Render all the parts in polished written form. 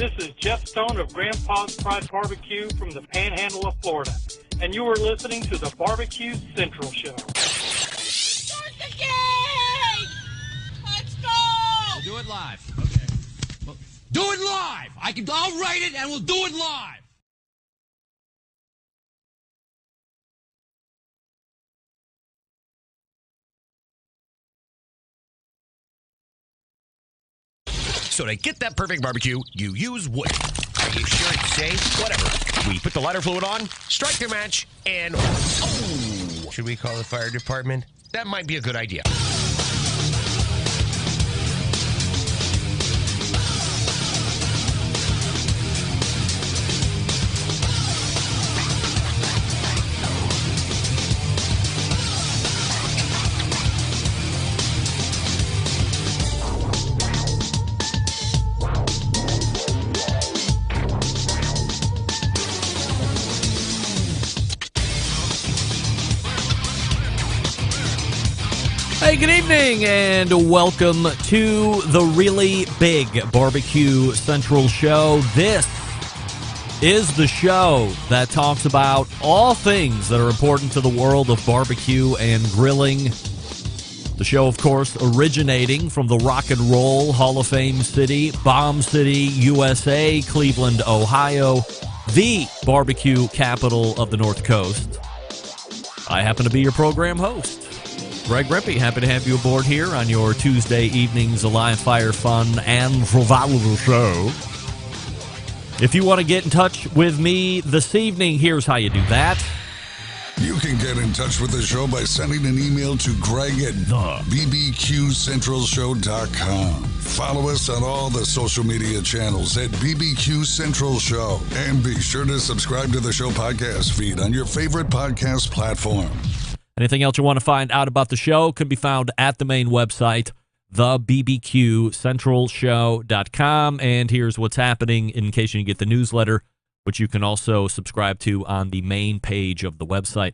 This is Jeff Stone of Grandpa's Pride Barbecue from the Panhandle of Florida, and you are listening to the BBQ Central Show. Start the game! Let's go! We'll do it live. Okay. Well, do it live! I'll write it and we'll do it live! So to get that perfect barbecue, you use wood. Are you sure it's safe? Whatever. We put the lighter fluid on, strike the match, and... Oh! Should we call the fire department? That might be a good idea. Hey, good evening, and welcome to the really big BBQ Central Show. This is the show that talks about all things that are important to the world of barbecue and grilling. The show, of course, originating from the Rock and Roll Hall of Fame city, Bomb City, USA, Cleveland, Ohio, the barbecue capital of the North Coast. I happen to be your program host, Greg Rippey. Happy to have you aboard here on your Tuesday evening's live fire fun and frivolous show. If you want to get in touch with me this evening, here's how you do that. You can get in touch with the show by sending an email to Greg at BBQCentralShow.com. Follow us on all the social media channels at BBQ Central Show. And be sure to subscribe to the show podcast feed on your favorite podcast platform. Anything else you want to find out about the show can be found at the main website, thebbqcentralshow.com. And here's what's happening in case you get the newsletter, which you can also subscribe to on the main page of the website.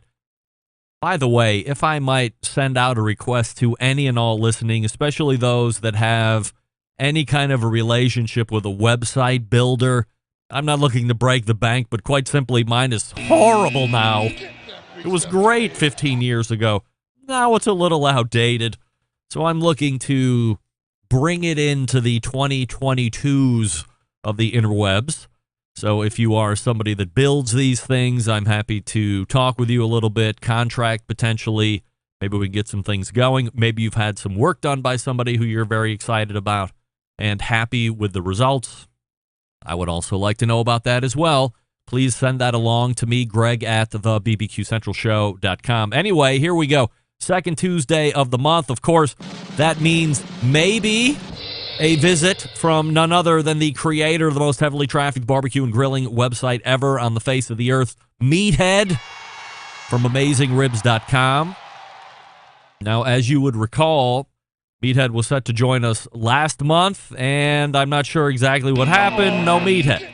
By the way, if I might send out a request to any and all listening, especially those that have any kind of a relationship with a website builder, I'm not looking to break the bank, but quite simply, mine is horrible now. It was great 15 years ago. Now it's a little outdated. So I'm looking to bring it into the 2022s of the interwebs. So if you are somebody that builds these things, I'm happy to talk with you a little bit, contract potentially. Maybe we can get some things going. Maybe you've had some work done by somebody who you're very excited about and happy with the results. I would also like to know about that as well. Please send that along to me, Greg, at thebbqcentralshow.com. Anyway, here we go. Second Tuesday of the month. Of course, that means maybe a visit from none other than the creator of the most heavily trafficked barbecue and grilling website ever on the face of the earth, Meathead, from AmazingRibs.com. Now, as you would recall, Meathead was set to join us last month, and I'm not sure exactly what happened. No Meathead.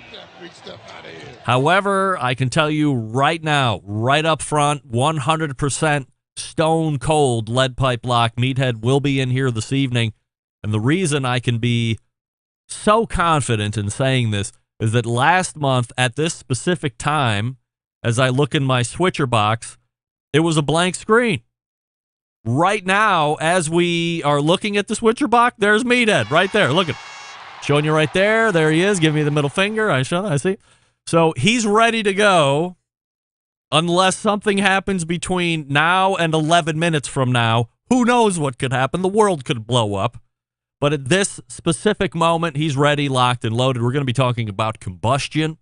However, I can tell you right now, right up front, 100% stone cold lead pipe lock. Meathead will be in here this evening. And the reason I can be so confident in saying this is that last month at this specific time, as I look in my switcher box, it was a blank screen. Right now, as we are looking at the switcher box, there's Meathead right there. Look at him. Showing you right there. There he is. Give me the middle finger. I see. So he's ready to go unless something happens between now and 11 minutes from now. Who knows what could happen? The world could blow up. But at this specific moment, he's ready, locked, and loaded. We're going to be talking about combustion,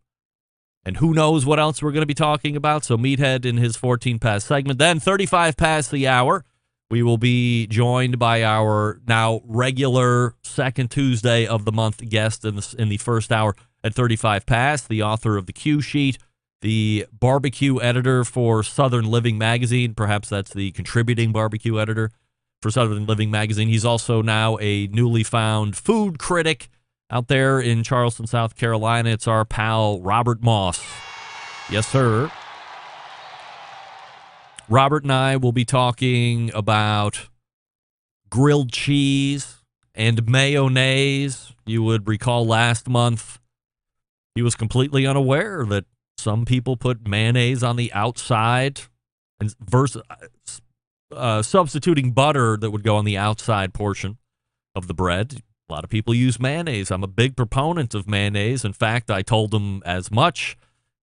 and who knows what else we're going to be talking about. So Meathead in his 14 past segment. Then 35 past the hour, we will be joined by our now regular second Tuesday of the month guest in the first hour at 35 past, the author of the Q Sheet, the barbecue editor for Southern Living Magazine. Perhaps that's the contributing barbecue editor for Southern Living Magazine. He's also now a newly found food critic out there in Charleston, South Carolina. It's our pal, Robert Moss. Yes, sir. Robert and I will be talking about grilled cheese and mayonnaise. You would recall last month he was completely unaware that some people put mayonnaise on the outside and versus substituting butter that would go on the outside portion of the bread. A lot of people use mayonnaise. I'm a big proponent of mayonnaise. In fact, I told him as much,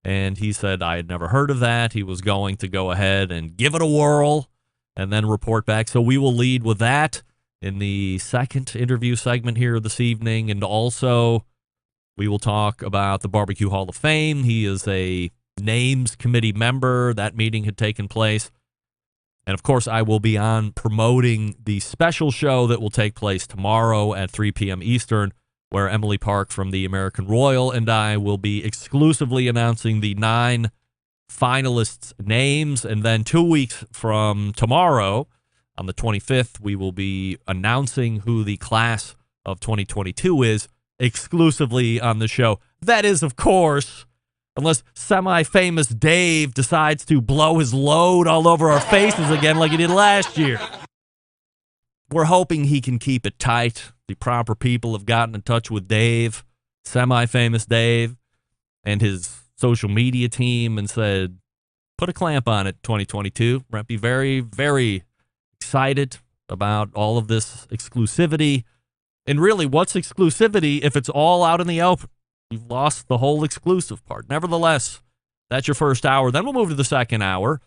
and he said I had never heard of that. He was going to go ahead and give it a whirl and then report back. So we will lead with that in the second interview segment here this evening, and also we will talk about the BBQ Hall of Fame. He is a names committee member. That meeting had taken place. And, of course, I will be on promoting the special show that will take place tomorrow at 3 p.m. Eastern, where Emily Park from the American Royal and I will be exclusively announcing the 9 finalists' names. And then 2 weeks from tomorrow, on the 25th, we will be announcing who the class of 2022 is exclusively on the show. That is, of course, unless semi-famous Dave decides to blow his load all over our faces again like he did last year. We're hoping he can keep it tight. The proper people have gotten in touch with Dave, semi-famous Dave, and his social media team and said, put a clamp on it, 2022. We're going to be very, very excited about all of this exclusivity. And really, what's exclusivity if it's all out in the open? You've lost the whole exclusive part. Nevertheless, that's your first hour. Then we'll move to the second hour.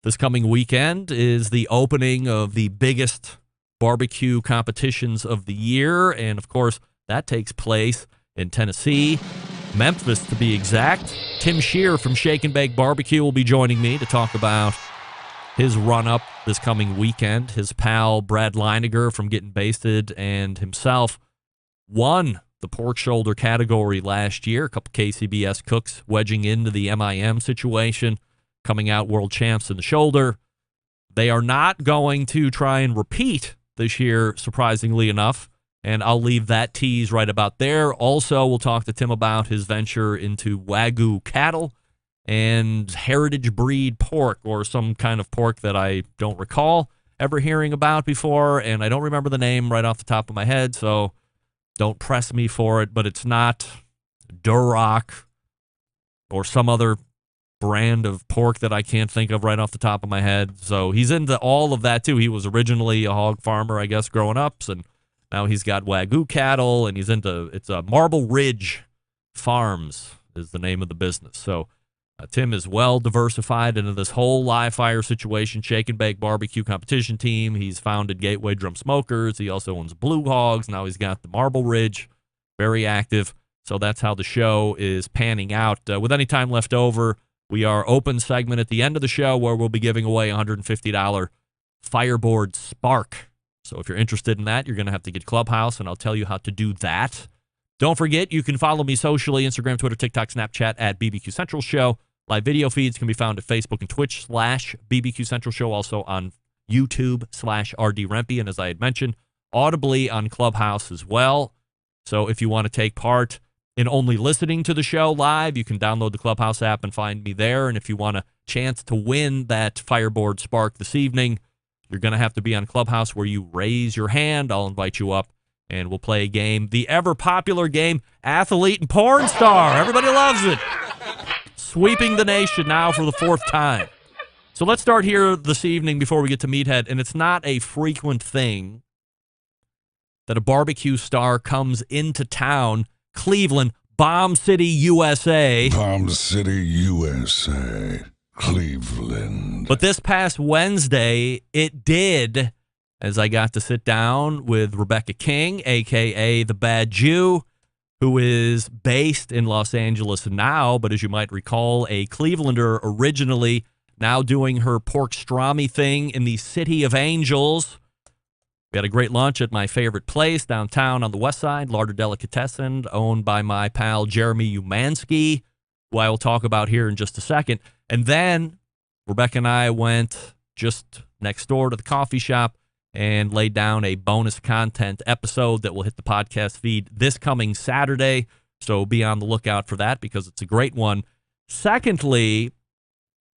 This coming weekend is the opening of the biggest barbecue competitions of the year. And, of course, that takes place in Tennessee, Memphis to be exact. Tim Shear from Shake and Bake Barbecue will be joining me to talk about his run-up this coming weekend. His pal Brad Leiniger from Getting Basted and himself won the pork shoulder category last year. A couple KCBS cooks wedging into the MIM situation, coming out world champs in the shoulder. They are not going to try and repeat this year, surprisingly enough, and I'll leave that tease right about there. Also, we'll talk to Tim about his venture into Wagyu cattle and heritage breed pork, or some kind of pork that I don't recall ever hearing about before, and I don't remember the name right off the top of my head, so don't press me for it, but it's not Duroc or some other brand of pork that I can't think of right off the top of my head. So he's into all of that, too. He was originally a hog farmer, I guess, growing up, and now he's got Wagyu cattle, and he's into, it's a Marble Ridge Farms is the name of the business. So Tim is well diversified into this whole live fire situation, Shake and Bake Barbecue competition team. He's founded Gateway Drum Smokers. He also owns Blue Hogs. Now he's got the Marble Ridge, very active. So that's how the show is panning out. With any time left over, we are open segment at the end of the show where we'll be giving away a $150 Fireboard Spark. So if you're interested in that, you're going to have to get Clubhouse, and I'll tell you how to do that. Don't forget, you can follow me socially, Instagram, Twitter, TikTok, Snapchat at BBQ Central Show. Live video feeds can be found at Facebook and Twitch /BBQ Central Show, also on YouTube /RD Rempe, and as I had mentioned, audibly on Clubhouse as well. So if you want to take part in only listening to the show live, you can download the Clubhouse app and find me there. And if you want a chance to win that Fireboard Spark this evening, you're going to have to be on Clubhouse where you raise your hand. I'll invite you up, and we'll play a game, the ever-popular game, Athlete and Porn Star. Everybody loves it. Sweeping the nation now for the 4th time. So let's start here this evening before we get to Meathead. And it's not a frequent thing that a barbecue star comes into town, Cleveland, Bomb City, USA. Bomb City, USA. Cleveland. But this past Wednesday, it did, as I got to sit down with Rebecca King, a.k.a. the Bad Jew, who is based in Los Angeles now, but as you might recall, a Clevelander originally, now doing her pork strami thing in the City of Angels. We had a great lunch at my favorite place downtown on the west side, Larder Delicatessen, owned by my pal Jeremy Umansky, who I will talk about here in just a second. And then Rebecca and I went just next door to the coffee shop and laid down a bonus content episode that will hit the podcast feed this coming Saturday. So be on the lookout for that because it's a great one. Secondly,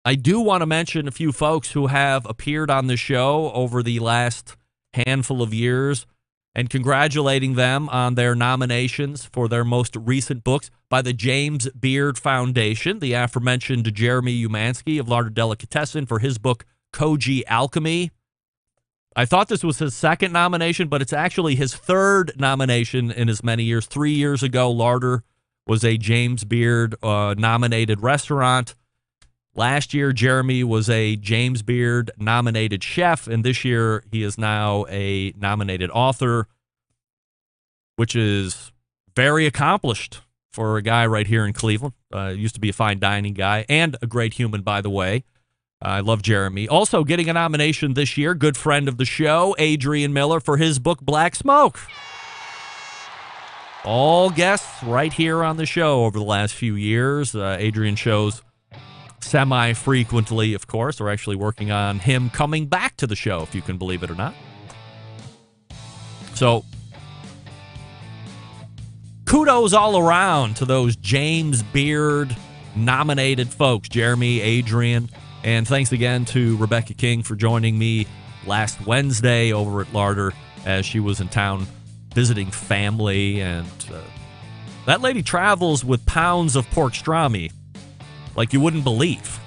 I do want to mention a few folks who have appeared on the show over the last handful of years. and congratulating them on their nominations for their most recent books by the James Beard Foundation. The aforementioned Jeremy Umansky of Larder Delicatessen for his book, Koji Alchemy. I thought this was his second nomination, but it's actually his third nomination in as many years. 3 years ago, Larder was a James Beard nominated restaurant. Last year, Jeremy was a James Beard nominated chef, and this year he is now a nominated author, which is very accomplished for a guy right here in Cleveland. Used to be a fine dining guy and a great human, by the way. I love Jeremy. Also getting a nomination this year, good friend of the show, Adrian Miller, for his book, Black Smoke. All guests right here on the show over the last few years. Adrian shows semi-frequently, of course. We're actually working on him coming back to the show, if you can believe it or not. So, kudos all around to those James Beard nominated folks, Jeremy, Adrian, and thanks again to Rebecca King for joining me last Wednesday over at Larder as she was in town visiting family, and that lady travels with pounds of pork strami like you wouldn't believe.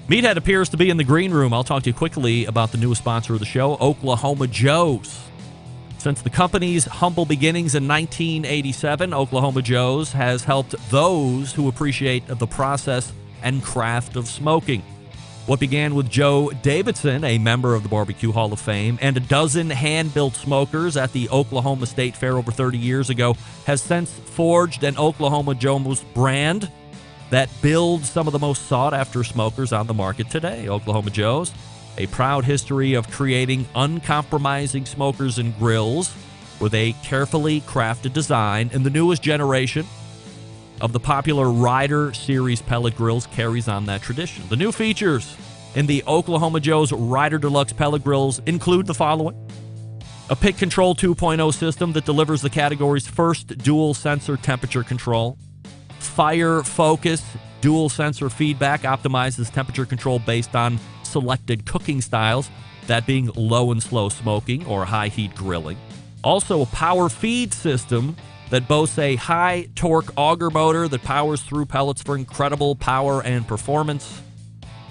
Meathead appears to be in the green room. I'll talk to you quickly about the newest sponsor of the show, Oklahoma Joe's. Since the company's humble beginnings in 1987, Oklahoma Joe's has helped those who appreciate the process and craft of smoking. What began with Joe Davidson, a member of the BBQ Hall of Fame, and a dozen hand-built smokers at the Oklahoma State Fair over 30 years ago, has since forged an Oklahoma Joe's brand that builds some of the most sought-after smokers on the market today. Oklahoma Joe's, a proud history of creating uncompromising smokers and grills with a carefully crafted design, and the newest generation of the popular Rider Series pellet grills carries on that tradition. The new features in the Oklahoma Joe's Rider Deluxe pellet grills include the following: a Pick Control 2.0 system that delivers the category's first dual sensor temperature control. Fire Focus dual sensor feedback optimizes temperature control based on selected cooking styles, that being low and slow smoking or high heat grilling. Also, a Power Feed system that boasts a high torque auger motor that powers through pellets for incredible power and performance.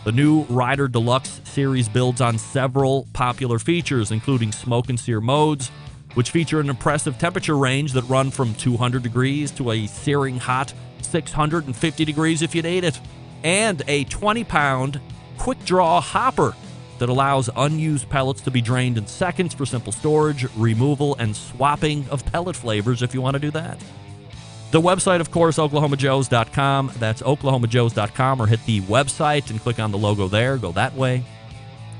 The new Rider Deluxe series builds on several popular features, including smoke and sear modes, which feature an impressive temperature range that run from 200 degrees to a searing hot 650 degrees if you need it, and a 20-pound quick draw hopper that allows unused pellets to be drained in seconds for simple storage, removal, and swapping of pellet flavors if you want to do that. The website, of course, oklahomajoes.com. That's oklahomajoes.com, or hit the website and click on the logo there. Go that way.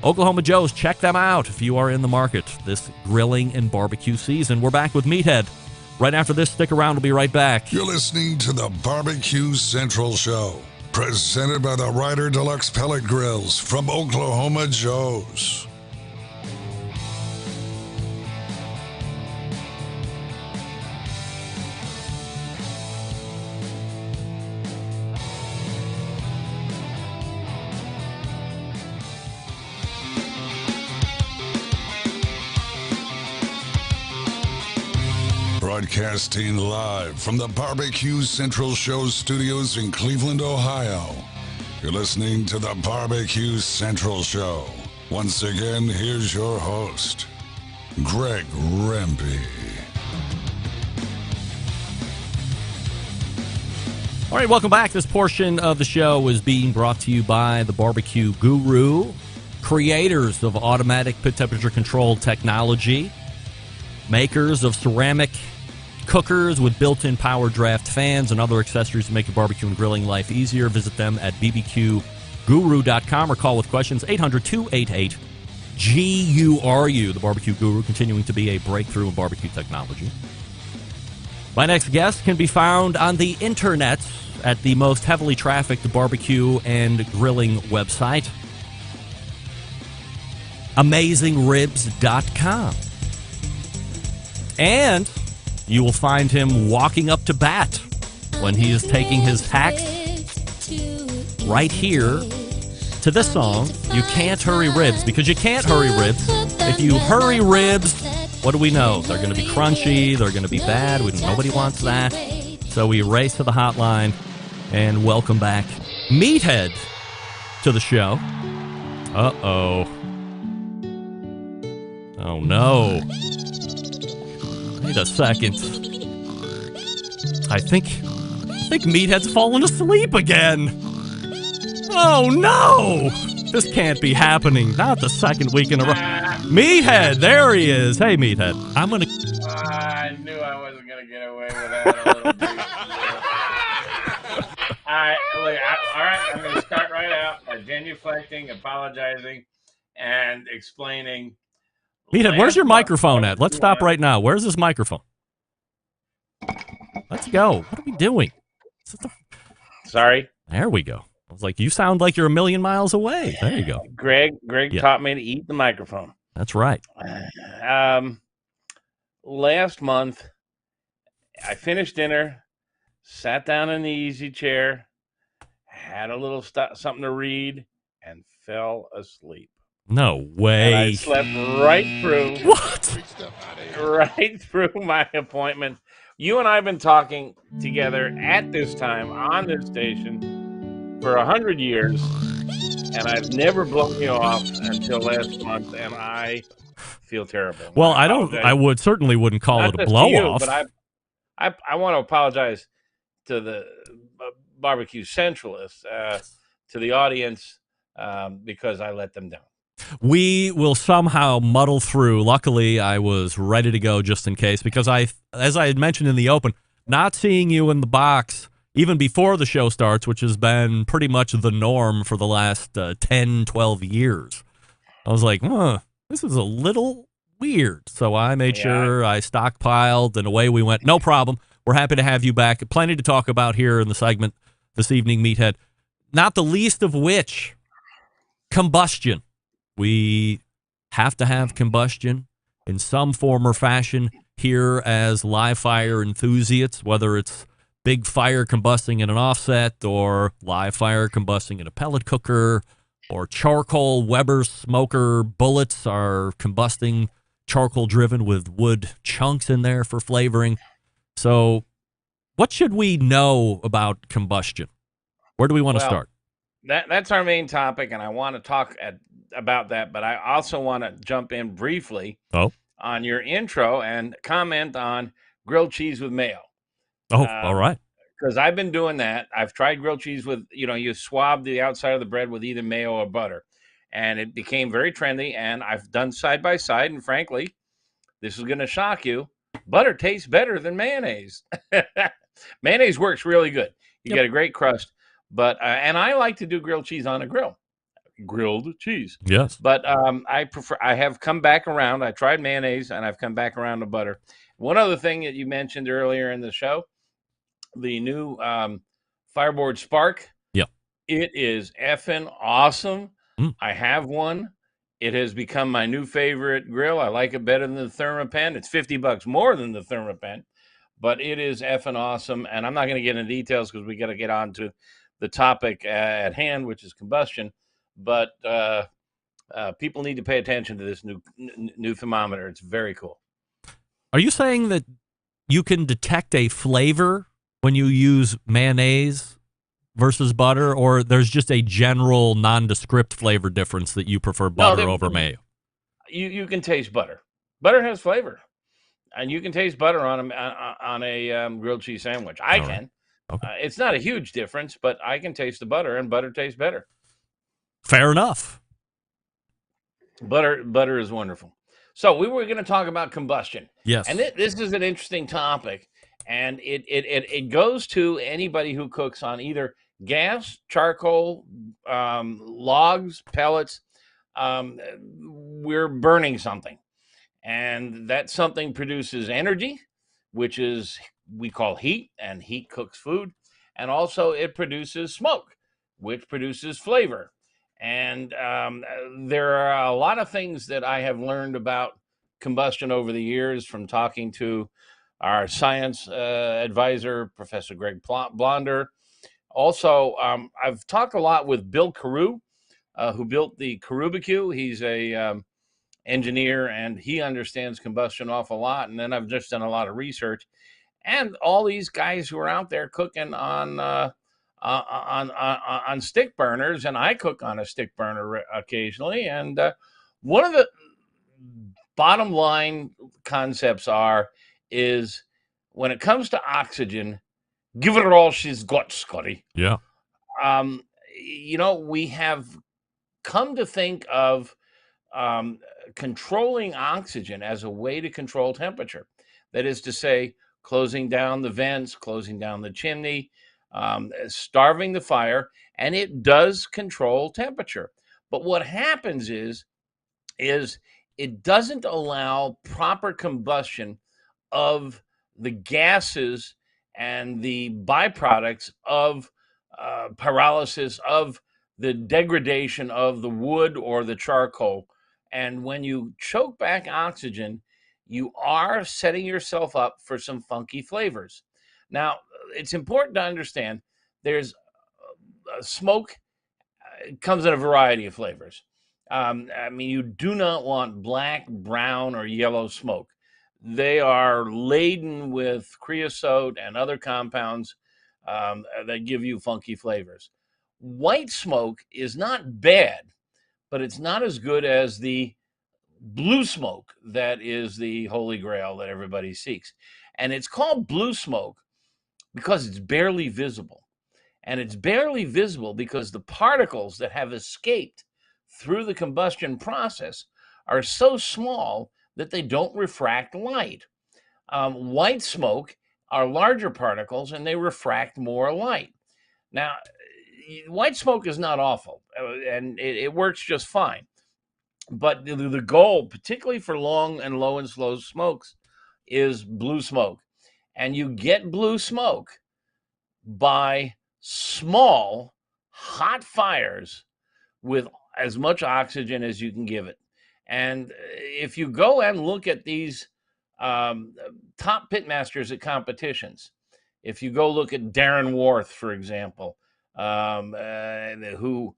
Oklahoma Joe's, check them out if you are in the market this grilling and barbecue season. We're back with Meathead. Right after this, stick around. We'll be right back. You're listening to the BBQ Central Show, presented by the Rider Deluxe Pellet Grills from Oklahoma Joe's. Broadcasting live from the BBQ Central Show studios in Cleveland, Ohio. You're listening to the BBQ Central Show. Once again, here's your host, Greg Rempe. All right, welcome back. This portion of the show is being brought to you by the BBQ Guru, creators of automatic pit temperature control technology, makers of ceramic cookers with built-in power draft fans and other accessories to make your barbecue and grilling life easier. Visit them at bbqguru.com or call with questions 800-288-GURU. The Barbecue Guru continuing to be a breakthrough in barbecue technology. My next guest can be found on the internet at the most heavily trafficked barbecue and grilling website, AmazingRibs.com. And you will find him walking up to bat when he is taking his hacks right here to this song, You Can't Hurry Ribs, because you can't hurry ribs. If you hurry ribs, what do we know? They're going to be crunchy. They're going to be bad. Nobody wants that. So we race to the hotline and welcome back Meathead to the show. Uh-oh. Oh, no. Wait a second. I think Meathead's fallen asleep again. Oh, no! This can't be happening. Not the second week in a row. Meathead, there he is. Hey, Meathead. I'm going to... I knew I wasn't going to get away with that a little bit. All right, I'm going to start right out by genuflecting, apologizing, and explaining. Meathead, where's your microphone at? Let's stop right now. Where's this microphone? Let's go. What are we doing? Sorry. There we go. I was like, you sound like you're a million miles away. There you go. Greg taught me to eat the microphone. That's right. Last month, I finished dinner, sat down in the easy chair, had a little something to read, and fell asleep. No way. And I slept right through. What? Right through my appointment. You and I have been talking together at this time on this station for 100 years, and I've never blown you off until last month, and I feel terrible. Well, I certainly wouldn't call it a blow off. But I want to apologize to the BBQ Centralists, to the audience, because I let them down. We will somehow muddle through. Luckily, I was ready to go just in case, because as I had mentioned in the open, not seeing you in the box even before the show starts, which has been pretty much the norm for the last 10, 12 years. I was like, this is a little weird. So I made sure I stockpiled, and away we went. No problem. We're happy to have you back. Plenty to talk about here in the segment this evening, Meathead. Not the least of which, combustion. We have to have combustion in some form or fashion here as live fire enthusiasts, whether it's big fire combusting in an offset or live fire combusting in a pellet cooker or charcoal Weber smoker bullets are combusting charcoal driven with wood chunks in there for flavoring. So what should we know about combustion? Where do we want to start? That's our main topic, and I want to talk about that, but I also want to jump in briefly on your intro and comment on grilled cheese with mayo. All right. Because I've been doing that. I've tried grilled cheese with, you swab the outside of the bread with either mayo or butter, and it became very trendy, and I've done side by side, and frankly, this is going to shock you. Butter tastes better than mayonnaise. Mayonnaise works really good. You get a great crust, but and I like to do grilled cheese on a grill. Grilled cheese. Yes. But I have come back around. I tried mayonnaise, and I've come back around to butter. One other thing that you mentioned earlier in the show, the new Fireboard Spark. Yeah. It is effing awesome. I have one. It has become my new favorite grill. I like it better than the Thermapen. It's $50 more than the Thermapen, but it is effing awesome. And I'm not going to get into details because we got to get on to the topic at hand, which is combustion. But people need to pay attention to this new thermometer. It's very cool. Are you saying that you can detect a flavor when you use mayonnaise versus butter, or there's just a general nondescript flavor difference that you prefer butter over mayo? You can taste butter. Butter has flavor, and you can taste butter on a grilled cheese sandwich. I can. Okay. It's not a huge difference, but I can taste the butter, and butter tastes better. Fair enough. Butter is wonderful. So we were going to talk about combustion. Yes. And this is an interesting topic, and it goes to anybody who cooks on either gas, charcoal, logs, pellets. We're burning something, and that something produces energy, which is we call heat, and heat cooks food, and also it produces smoke, which produces flavor. And there are a lot of things that I have learned about combustion over the years from talking to our science advisor, Professor Greg Blonder. Also, I've talked a lot with Bill Carew, who built the BBQ. He's a engineer, and he understands combustion an awful lot. And then I've just done a lot of research, and all these guys who are out there cooking on stick burners, and I cook on a stick burner occasionally. And one of the bottom line concepts is when it comes to oxygen, give it all she's got, Scotty. Yeah. We have come to think of controlling oxygen as a way to control temperature. That is to say, closing down the vents, closing down the chimney, starving the fire, and it does control temperature. But what happens is it doesn't allow proper combustion of the gases and the byproducts of pyrolysis, of the degradation of the wood or the charcoal. And when you choke back oxygen, you are setting yourself up for some funky flavors. Now, it's important to understand there's smoke comes in a variety of flavors. You do not want black, brown, or yellow smoke. They are laden with creosote and other compounds that give you funky flavors. White smoke is not bad, but it's not as good as the blue smoke that is the holy grail that everybody seeks. And it's called blue smoke because it's barely visible. And it's barely visible because the particles that have escaped through the combustion process are so small that they don't refract light. White smoke are larger particles and they refract more light. Now, white smoke is not awful, and it works just fine. But the goal, particularly for long and low and slow smokes, is blue smoke. And you get blue smoke by small, hot fires with as much oxygen as you can give it. And if you go and look at these top pitmasters at competitions, if you go look at Darren Worth, for example, who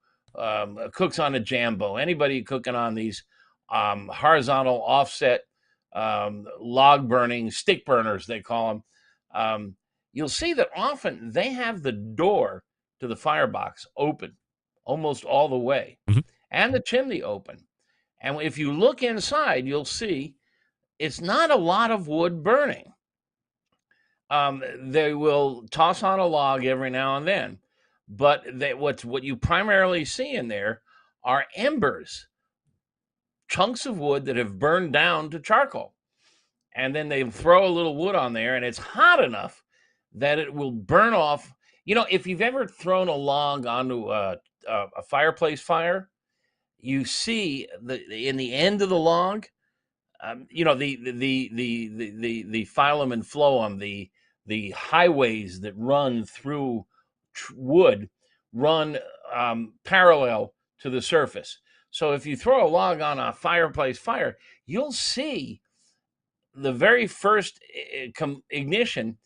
cooks on a Jambo, anybody cooking on these horizontal offset log burning stick burners, they call them, you'll see that often they have the door to the firebox open almost all the way, and the chimney open. And if you look inside, you'll see it's not a lot of wood burning. They will toss on a log every now and then, but what you primarily see in there are embers, chunks of wood that have burned down to charcoal. And then they throw a little wood on there, and it's hot enough that it will burn off. If you've ever thrown a log onto a fireplace fire, you see in the end of the log, the phloem and phloem, the highways that run through wood run parallel to the surface. So if you throw a log on a fireplace fire, you'll see the very first ignition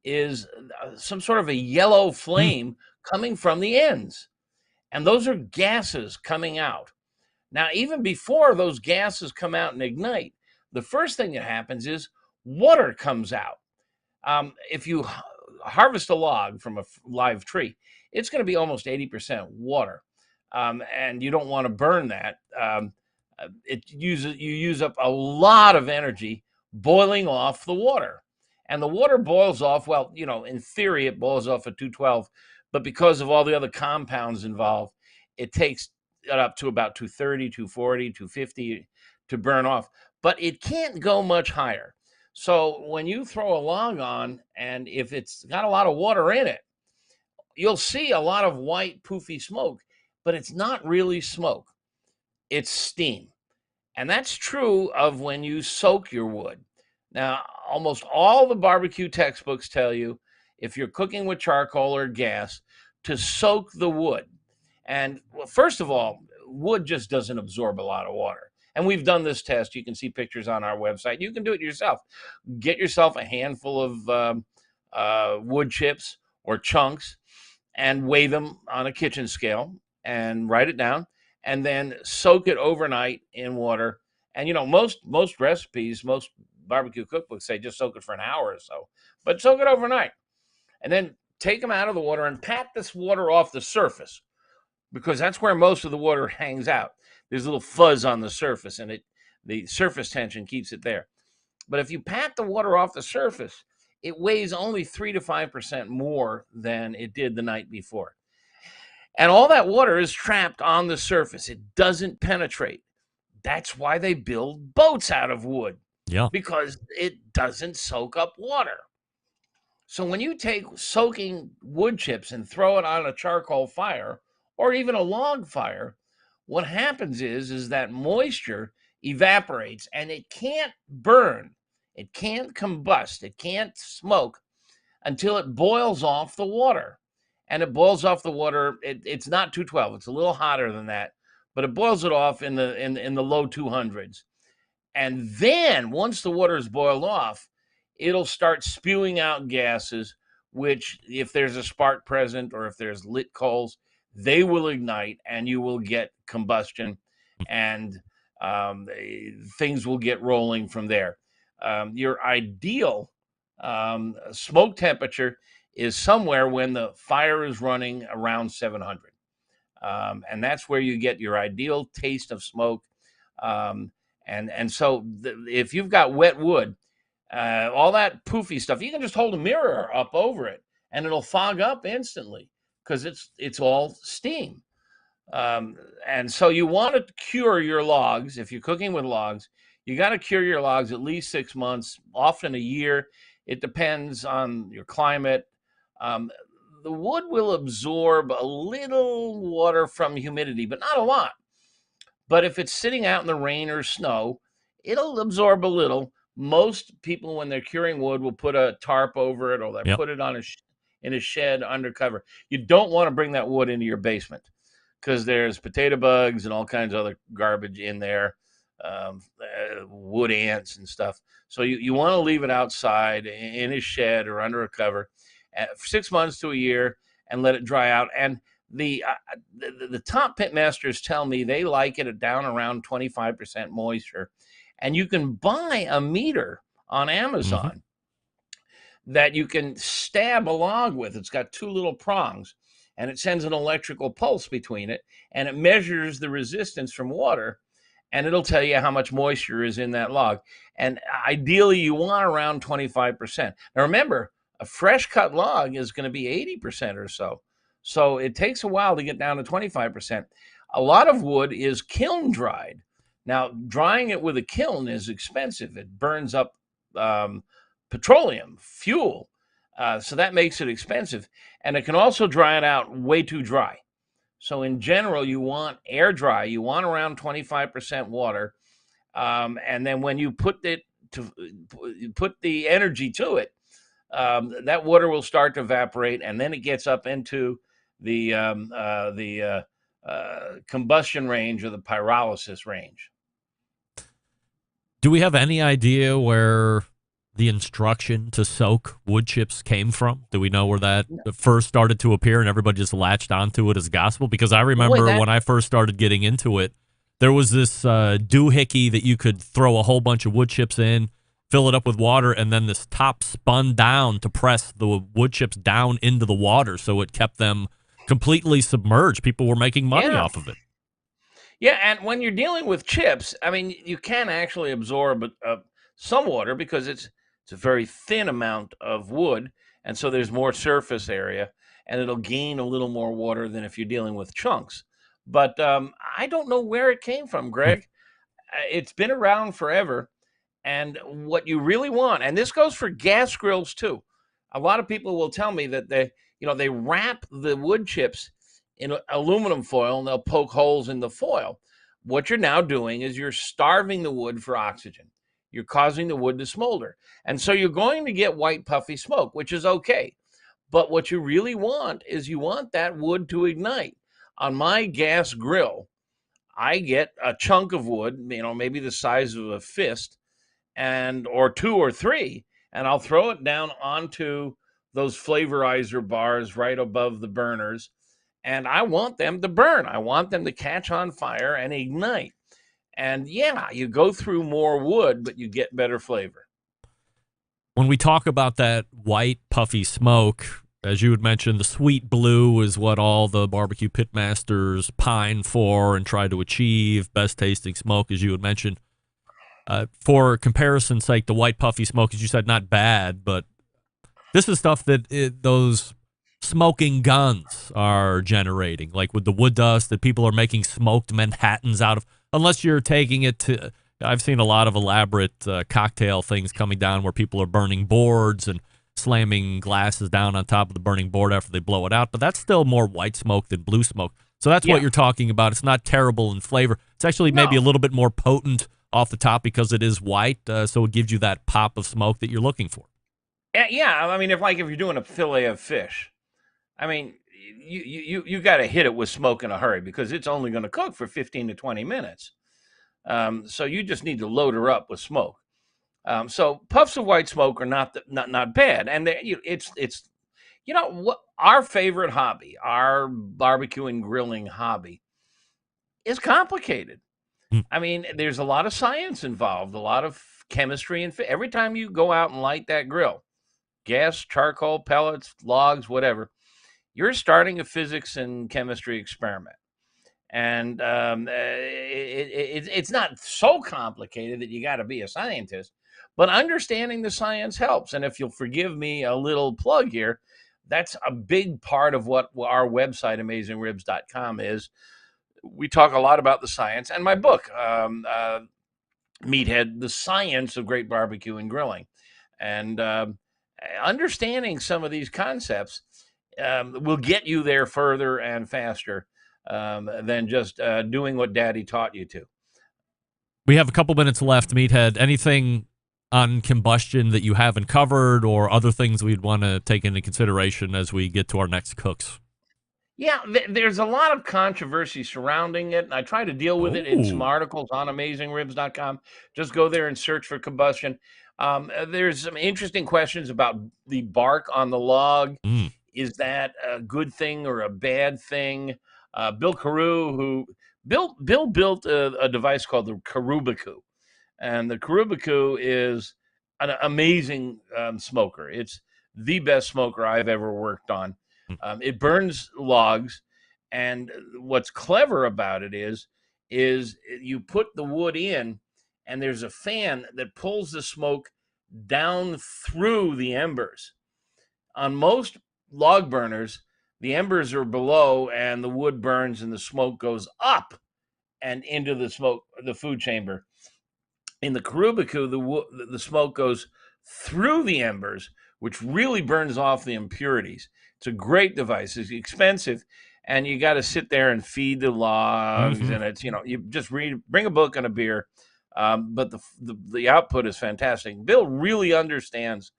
is some sort of a yellow flame coming from the ends. And those are gases coming out. Now, even before those gases come out and ignite, the first thing that happens is water comes out. If you harvest a log from a live tree, it's going to be almost 80% water. And you don't want to burn that. You use up a lot of energy boiling off the water. And the water boils off, well, in theory, it boils off at 212, but because of all the other compounds involved, it takes it up to about 230, 240, 250 to burn off. But it can't go much higher. So when you throw a log on, and if it's got a lot of water in it, you'll see a lot of white poofy smoke, but it's not really smoke. It's steam. And that's true of when you soak your wood. Now, almost all the barbecue textbooks tell you, if you're cooking with charcoal or gas, to soak the wood. And well, first of all, wood just doesn't absorb a lot of water. And we've done this test. You can see pictures on our website. You can do it yourself. Get yourself a handful of wood chips or chunks and weigh them on a kitchen scale and write it down. and then soak it overnight in water. And most recipes, most barbecue cookbooks say just soak it for an hour or so, but soak it overnight, and then take them out of the water and pat this water off the surface, because that's where most of the water hangs out. There's a little fuzz on the surface, and the surface tension keeps it there. But if you pat the water off the surface, it weighs only 3 to 5% more than it did the night before. And all that water is trapped on the surface. It doesn't penetrate. That's why they build boats out of wood. Yeah. Because it doesn't soak up water. So when you take soaking wood chips and throw it on a charcoal fire or even a log fire, what happens is that moisture evaporates and it can't burn. It can't combust. It can't smoke until it boils off the water. And it boils off the water. It's not 212. It's a little hotter than that, but it boils it off in the low 200s. And then once the water is boiled off, it'll start spewing out gases, which, if there's a spark present or if there's lit coals, they will ignite and you will get combustion, and things will get rolling from there. Your ideal smoke temperature is somewhere when the fire is running around 700. And that's where you get your ideal taste of smoke. And so if you've got wet wood, all that poofy stuff, you can just hold a mirror up over it and it'll fog up instantly because it's all steam. And so you want to cure your logs. If you're cooking with logs, you got to cure your logs at least 6 months, often a year. It depends on your climate. The wood will absorb a little water from humidity, but not a lot. But if it's sitting out in the rain or snow, it'll absorb a little. Most people, when they're curing wood, will put a tarp over it, or they put it on in a shed under cover. You don't want to bring that wood into your basement because there's potato bugs and all kinds of other garbage in there, wood ants and stuff. So you want to leave it outside in a shed or under a cover for 6 months to a year and let it dry out. And the top pit masters tell me they like it down around 25% moisture. And you can buy a meter on Amazon that you can stab a log with. It's got 2 little prongs, and it sends an electrical pulse between it, and it measures the resistance from water, and it'll tell you how much moisture is in that log. And ideally, you want around 25%. Now, remember, a fresh cut log is going to be 80% or so. So it takes a while to get down to 25%. A lot of wood is kiln dried. Now, drying it with a kiln is expensive. It burns up petroleum, fuel. So that makes it expensive. And it can also dry it out way too dry. So in general, you want air dry. You want around 25% water. And then when you put the energy to it, that water will start to evaporate, and then it gets up into the combustion range or the pyrolysis range. Do we have any idea where the instruction to soak wood chips came from? Do we know where that first started to appear and everybody just latched onto it as gospel? Because I remember when I first started getting into it, there was this doohickey that you could throw a whole bunch of wood chips in, fill it up with water, and then this top spun down to press the wood chips down into the water, so it kept them completely submerged. People were making money off of it. Yeah, and when you're dealing with chips, I mean, you can actually absorb some water because it's a very thin amount of wood, and so there's more surface area, and it'll gain a little more water than if you're dealing with chunks. But I don't know where it came from, Greg. It's been around forever. And what you really want, and this goes for gas grills too. A lot of people will tell me that they wrap the wood chips in aluminum foil and they'll poke holes in the foil. What you're now doing is you're starving the wood for oxygen. You're causing the wood to smolder. And so you're going to get white puffy smoke, which is okay. But what you really want is you want that wood to ignite. On my gas grill, I get a chunk of wood, maybe the size of a fist, or 2 or 3, and I'll throw it down onto those flavorizer bars right above the burners, and I want them to burn. I want them to catch on fire and ignite. And yeah, you go through more wood, but you get better flavor. When we talk about that white puffy smoke, as you had mentioned, the sweet blue is what all the barbecue pitmasters pine for and try to achieve. Best tasting smoke, as you had mentioned. For comparison's sake, the white puffy smoke, as you said, not bad, but this is stuff that those smoking guns are generating, like with the wood dust that people are making smoked Manhattans out of, unless you're taking it to, I've seen a lot of elaborate cocktail things coming down where people are burning boards and slamming glasses down on top of the burning board after they blow it out, but that's still more white smoke than blue smoke. So that's what you're talking about. It's not terrible in flavor. It's actually maybe a little bit more potent off the top because it is white, so it gives you that pop of smoke that you're looking for. Yeah, I mean, if you're doing a fillet of fish, I mean, you got to hit it with smoke in a hurry because it's only going to cook for 15 to 20 minutes. So you just need to load her up with smoke. So puffs of white smoke are not bad, and it's what our favorite hobby, our barbecue and grilling hobby, is complicated. I mean, there's a lot of science involved, a lot of chemistry, and every time you go out and light that grill, gas, charcoal, pellets, logs, whatever, you're starting a physics and chemistry experiment. And it's not so complicated that you got to be a scientist, but understanding the science helps. And if you'll forgive me a little plug here, that's a big part of what our website, AmazingRibs.com, is. We talk a lot about the science, and my book, Meathead, The Science of Great Barbecue and Grilling. And understanding some of these concepts will get you there further and faster than just doing what Daddy taught you to. We have a couple minutes left, Meathead. Anything on combustion that you haven't covered or other things we'd want to take into consideration as we get to our next cooks? Yeah, there's a lot of controversy surrounding it, and I try to deal with it in some articles on AmazingRibs.com. Just go there and search for combustion. There's some interesting questions about the bark on the log. Is that a good thing or a bad thing? Bill Carew, Bill built a device called the BBQ, and the BBQ is an amazing smoker. It's the best smoker I've ever worked on. It burns logs, and what's clever about it is you put the wood in, and there's a fan that pulls the smoke down through the embers. On most log burners, the embers are below, and the wood burns, and the smoke goes up and into the food chamber. In the BBQ, the smoke goes through the embers, which really burns off the impurities. It's a great device. It's expensive, and you got to sit there and feed the logs, and it's you just bring a book and a beer, but the output is fantastic. Bill really understands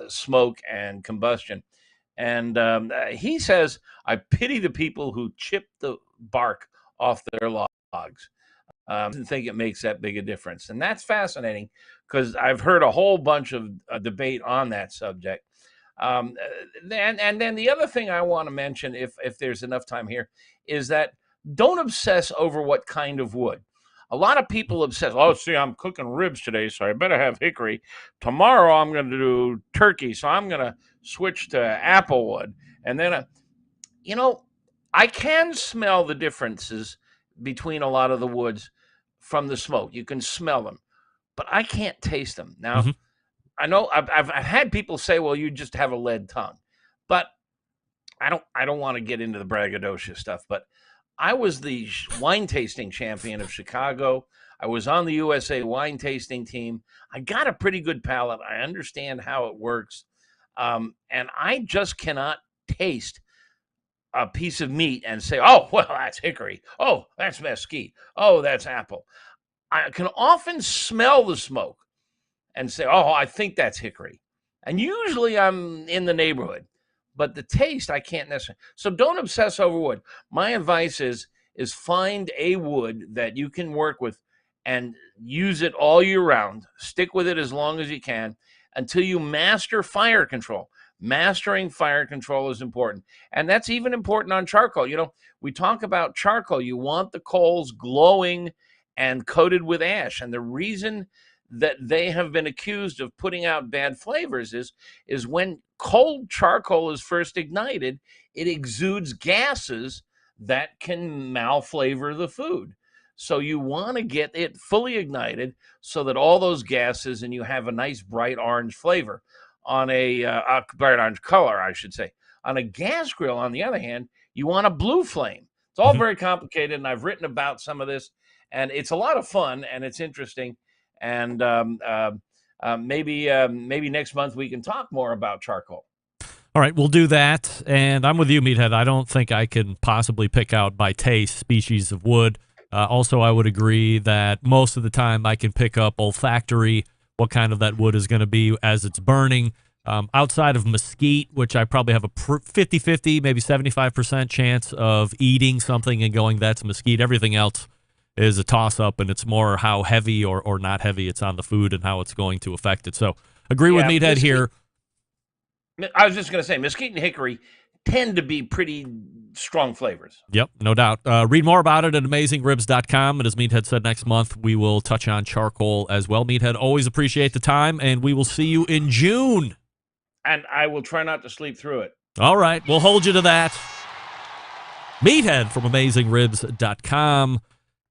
smoke and combustion, and he says, "I pity the people who chip the bark off their logs." I didn't think it makes that big a difference, and that's fascinating because I've heard a whole bunch of debate on that subject. And then the other thing I want to mention, if there's enough time here, is that don't obsess over what kind of wood. A lot of people obsess. Oh, see, I'm cooking ribs today, so I better have hickory. Tomorrow I'm going to do turkey, so I'm going to switch to apple wood. And then, I can smell the differences between a lot of the woods from the smoke. You can smell them, but I can't taste them. Now, I know I've had people say, well, you just have a lead tongue, but I don't want to get into the braggadocio stuff, but I was the wine tasting champion of Chicago. I was on the USA wine tasting team. I got a pretty good palate. I understand how it works. And I just cannot taste a piece of meat and say, oh, well, that's hickory. Oh, that's mesquite. Oh, that's apple. I can often smell the smoke and say, oh, I think that's hickory. And usually I'm in the neighborhood, but the taste I can't necessarily. So don't obsess over wood. My advice is find a wood that you can work with and use it all year round. Stick with it as long as you can until you master fire control. Mastering fire control is important. And that's even important on charcoal. You know, we talk about charcoal. You want the coals glowing and coated with ash. And the reason that they have been accused of putting out bad flavors is when cold charcoal is first ignited, it exudes gases that can malflavor the food. So you want to get it fully ignited so that all those gases, and you have a nice bright orange flavor on a bright orange color, I should say. On a gas grill, on the other hand, you want a blue flame. It's all very complicated, and I've written about some of this, and it's a lot of fun, and it's interesting. And maybe next month we can talk more about charcoal. All right, we'll do that. And I'm with you, Meathead. I don't think I can possibly pick out by taste species of wood. Also, I would agree that most of the time I can pick up olfactory what kind of that wood is going to be as it's burning. Outside of mesquite, which I probably have a 50-50, maybe 75% chance of eating something and going, that's mesquite. Everything else is a toss-up, and it's more how heavy or not heavy it's on the food and how it's going to affect it. So agree with Meathead here. I was just going to say, mesquite and hickory tend to be pretty strong flavors. Yep, no doubt. Read more about it at AmazingRibs.com. And as Meathead said, next month we will touch on charcoal as well. Meathead, always appreciate the time, and we will see you in June. And I will try not to sleep through it. All right, we'll hold you to that. Meathead from AmazingRibs.com,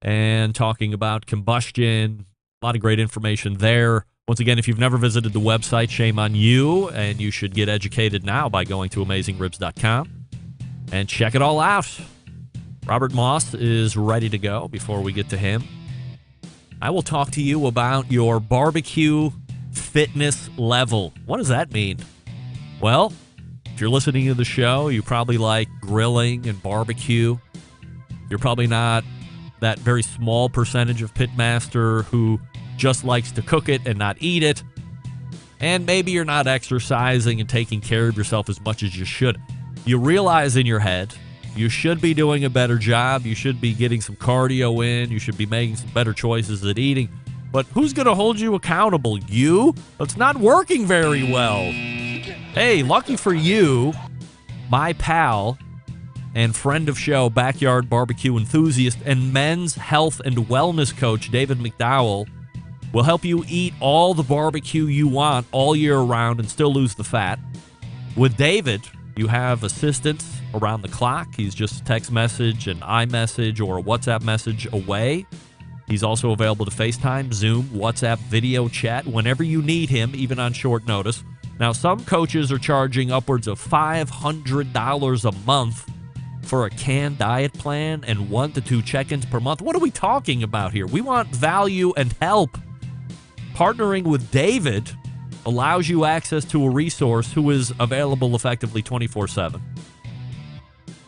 and talking about combustion. A lot of great information there. Once again, if you've never visited the website, shame on you, and you should get educated now by going to AmazingRibs.com and check it all out. Robert Moss is ready to go. Before we get to him, I will talk to you about your barbecue fitness level. What does that mean? Well, if you're listening to the show, you probably like grilling and barbecue. You're probably not that very small percentage of pitmaster who just likes to cook it and not eat it. And maybe you're not exercising and taking care of yourself as much as you should. You realize in your head you should be doing a better job. You should be getting some cardio in. You should be making some better choices at eating. But who's going to hold you accountable? You? It's not working very well. Hey, lucky for you, my pal and friend of show, backyard barbecue enthusiast, and men's health and wellness coach, David McDowell, will help you eat all the barbecue you want all year round and still lose the fat. With David, you have assistance around the clock. He's just a text message, an iMessage, or a WhatsApp message away. He's also available to FaceTime, Zoom, WhatsApp, video chat whenever you need him, even on short notice. Now, some coaches are charging upwards of $500 a month for a canned diet plan and 1 to 2 check-ins per month. What are we talking about here? We want value and help. Partnering with David allows you access to a resource who is available effectively 24/7.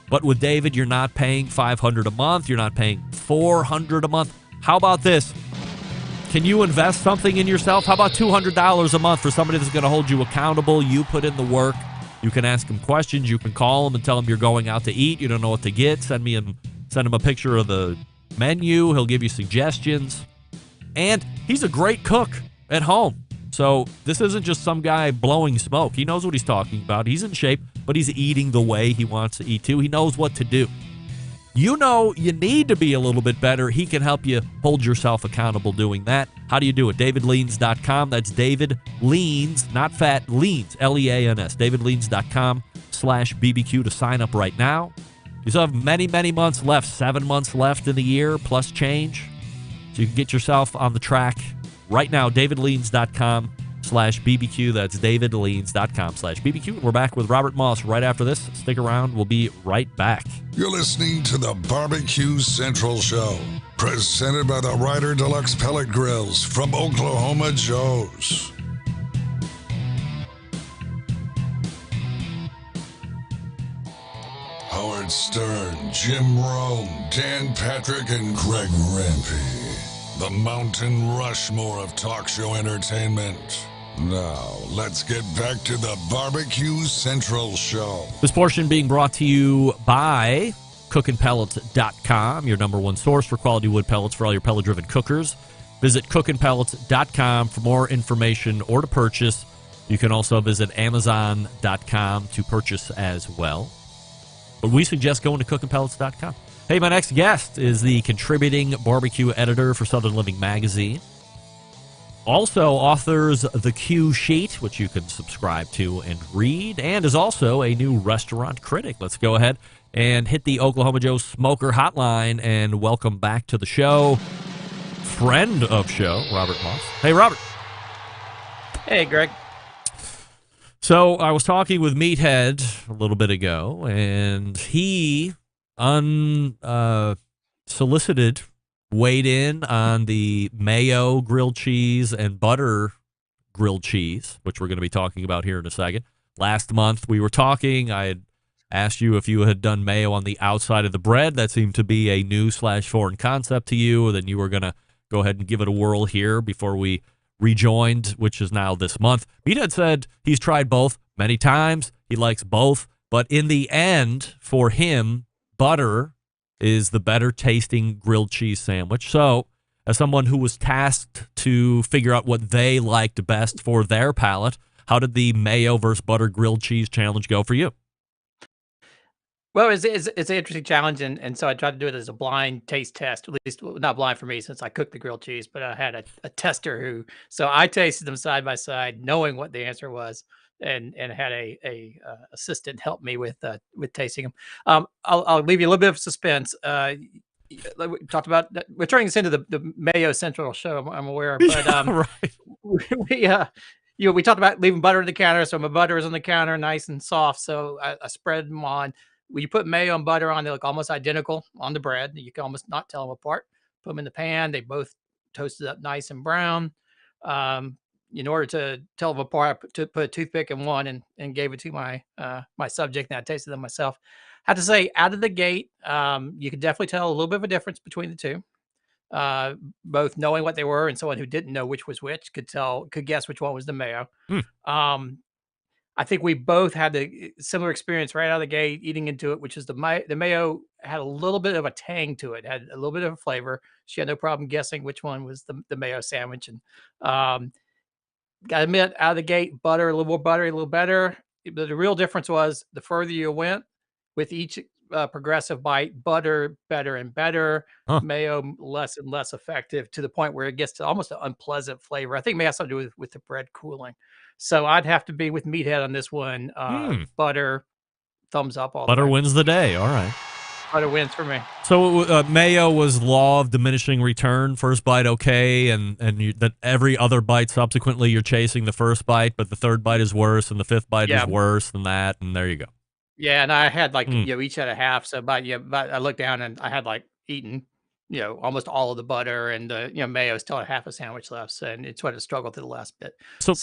But with David, you're not paying $500 a month. You're not paying $400 a month. How about this? Can you invest something in yourself? How about $200 a month for somebody that's going to hold you accountable? You put in the work. You can ask him questions. You can call him and tell him you're going out to eat. You don't know what to get. Send him a picture of the menu. He'll give you suggestions. And he's a great cook at home. So this isn't just some guy blowing smoke. He knows what he's talking about. He's in shape, but he's eating the way he wants to eat too. He knows what to do. You know you need to be a little bit better. He can help you hold yourself accountable doing that. How do you do it? DavidLeans.com. That's David Leans, not fat, Leans, Leans. DavidLeans.com/BBQ to sign up right now. You still have many, many months left, 7 months left in the year plus change. So you can get yourself on the track right now. DavidLeans.com/BBQ. That's DavidLeans.com/BBQ. We're back with Robert Moss right after this. Stick around. We'll be right back. You're listening to the BBQ Central Show, presented by the Ryder Deluxe Pellet Grills from Oklahoma Joe's. Howard Stern, Jim Rome, Dan Patrick, and Greg Rempe. The Mountain Rushmore of talk show entertainment. Now, let's get back to the BBQ Central Show. This portion being brought to you by cookandpellets.com, your number one source for quality wood pellets for all your pellet-driven cookers. Visit cookandpellets.com for more information or to purchase. You can also visit Amazon.com to purchase as well. But we suggest going to cookingpellets.com. Hey, my next guest is the contributing barbecue editor for Southern Living Magazine. Also authors The Q Sheet, which you can subscribe to and read, and is also a new restaurant critic. Let's go ahead and hit the Oklahoma Joe Smoker hotline and welcome back to the show, friend of show, Robert Moss. Hey, Robert. Hey, Greg. So I was talking with Meathead a little bit ago, and he unsolicited weighed in on the mayo grilled cheese and butter grilled cheese, which we're going to be talking about here in a second. Last month we were talking. I had asked you if you had done mayo on the outside of the bread. That seemed to be a new/foreign concept to you. Then you were going to go ahead and give it a whirl here before we rejoined, which is now this month. Meathead said he's tried both many times. He likes both. But in the end, for him, butter is the better tasting grilled cheese sandwich. So, as someone who was tasked to figure out what they liked best for their palate, how did the mayo versus butter grilled cheese challenge go for you? Well, it's an interesting challenge, and so I tried to do it as a blind taste test. At least not blind for me since I cooked the grilled cheese, but I had a tester who. So I tasted them side by side, knowing what the answer was, and had a assistant help me with tasting them. I'll leave you a little bit of suspense. Like we talked about, we're turning this into the Mayo Central show. I'm aware, but Right. we talked about leaving butter on the counter. So my butter is on the counter, nice and soft. So I spread them on. When you put mayo and butter on, they look almost identical on the bread. You can almost not tell them apart. Put them in the pan. They both toasted up nice and brown. In order to tell them apart, I put a toothpick in one and gave it to my my subject, and I tasted them myself. I have to say, out of the gate, you could definitely tell a little bit of a difference between the two. Both knowing what they were, and someone who didn't know which was which could guess which one was the mayo. I think we both had the similar experience right out of the gate eating into it, which is the mayo had a little bit of a tang to it, had a little bit of a flavor. She had no problem guessing which one was the mayo sandwich. And got to admit, out of the gate, butter, a little more buttery, a little better. But the real difference was the further you went with each progressive bite, butter better and better, mayo less and less effective, to the point where it gets to almost an unpleasant flavor. I think it may have something to do with the bread cooling. So I'd have to be with Meathead on this one. Butter, thumbs up. Butter wins the day. All right. Butter wins for me. So mayo was law of diminishing return. First bite okay, and that every other bite subsequently you're chasing the first bite, but the third bite is worse, and the fifth bite is worse than that, and there you go. Yeah, and I had each had a half. So but I looked down and I had eaten almost all of the butter, and mayo still had half a sandwich left. So, and it's what it struggled through the last bit. So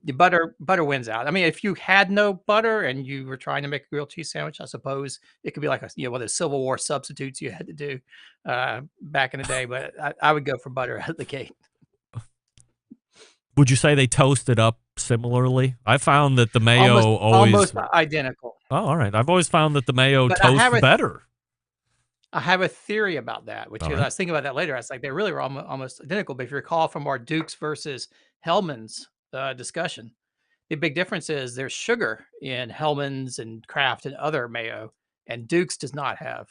the butter wins out. I mean, if you had no butter and you were trying to make a grilled cheese sandwich, I suppose it could be like one of the Civil War substitutes you had to do back in the day. But I would go for butter out of the gate. Would you say they toasted up similarly? I found that the mayo almost identical. Oh, all right. I've always found that the mayo toasts better. I have a theory about that, which I was thinking about that later. I was like, they really were almost identical. But if you recall from our Dukes versus Hellman's discussion, the big difference is there's sugar in Hellman's and Kraft and other mayo, and Dukes does not have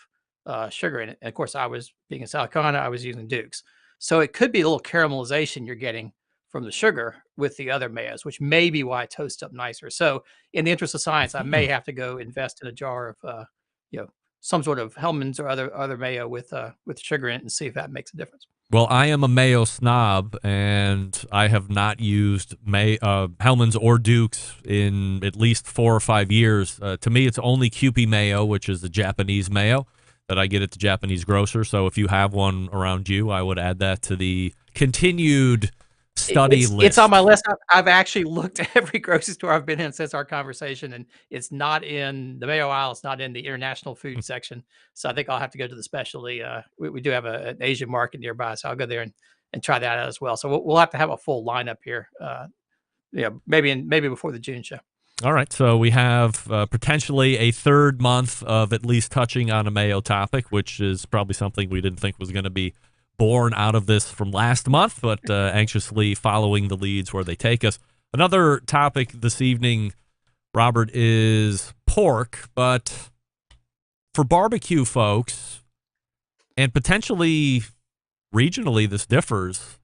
sugar in it. And of course, I was being in South Carolina, I was using Dukes. So it could be a little caramelization you're getting from the sugar with the other mayos, which may be why it toasts up nicer. So in the interest of science, I may have to go invest in a jar of, some sort of Hellman's or other mayo with sugar in it and see if that makes a difference. Well, I am a mayo snob, and I have not used Hellman's or Duke's in at least 4 or 5 years. To me, it's only Kewpie mayo, which is the Japanese mayo that I get at the Japanese grocer. So if you have one around you, I would add that to the continued study list. It's on my list. I've actually looked at every grocery store I've been in since our conversation, and it's not in the mayo aisle. It's not in the international food section. So I think I'll have to go to the specialty. We do have an Asian market nearby, so I'll go there and try that out as well. So we'll have to have a full lineup here. Maybe before the June show. All right, so we have potentially a third month of at least touching on a mayo topic, which is probably something we didn't think was going to be born out of this from last month, but anxiously following the leads where they take us. Another topic this evening, Robert, is pork, but for barbecue folks, and potentially regionally this differs,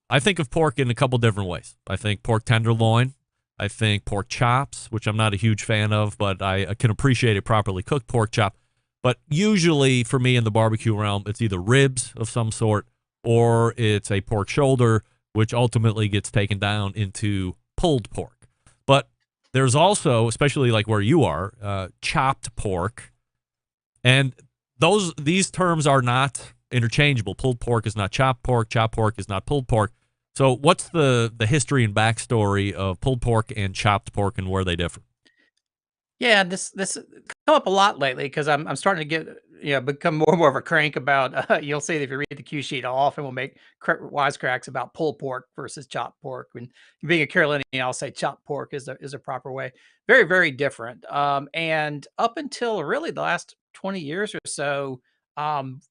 I think of pork in a couple different ways. I think pork tenderloin. I think pork chops, which I'm not a huge fan of, but I can appreciate a properly cooked pork chop. But usually for me in the barbecue realm, it's either ribs of some sort or it's a pork shoulder, which ultimately gets taken down into pulled pork. But there's also, especially like where you are, chopped pork. And these terms are not interchangeable. Pulled pork is not chopped pork is not pulled pork. So what's the history and backstory of pulled pork and chopped pork and where they differ? Yeah, this come up a lot lately because I'm starting to get become more and more of a crank about. You'll see if you read the cue sheet, I'll often will make wisecracks about pulled pork versus chopped pork. When being a Carolinian, I'll say chopped pork is a proper way. Very very different. And up until really the last 20 years or so,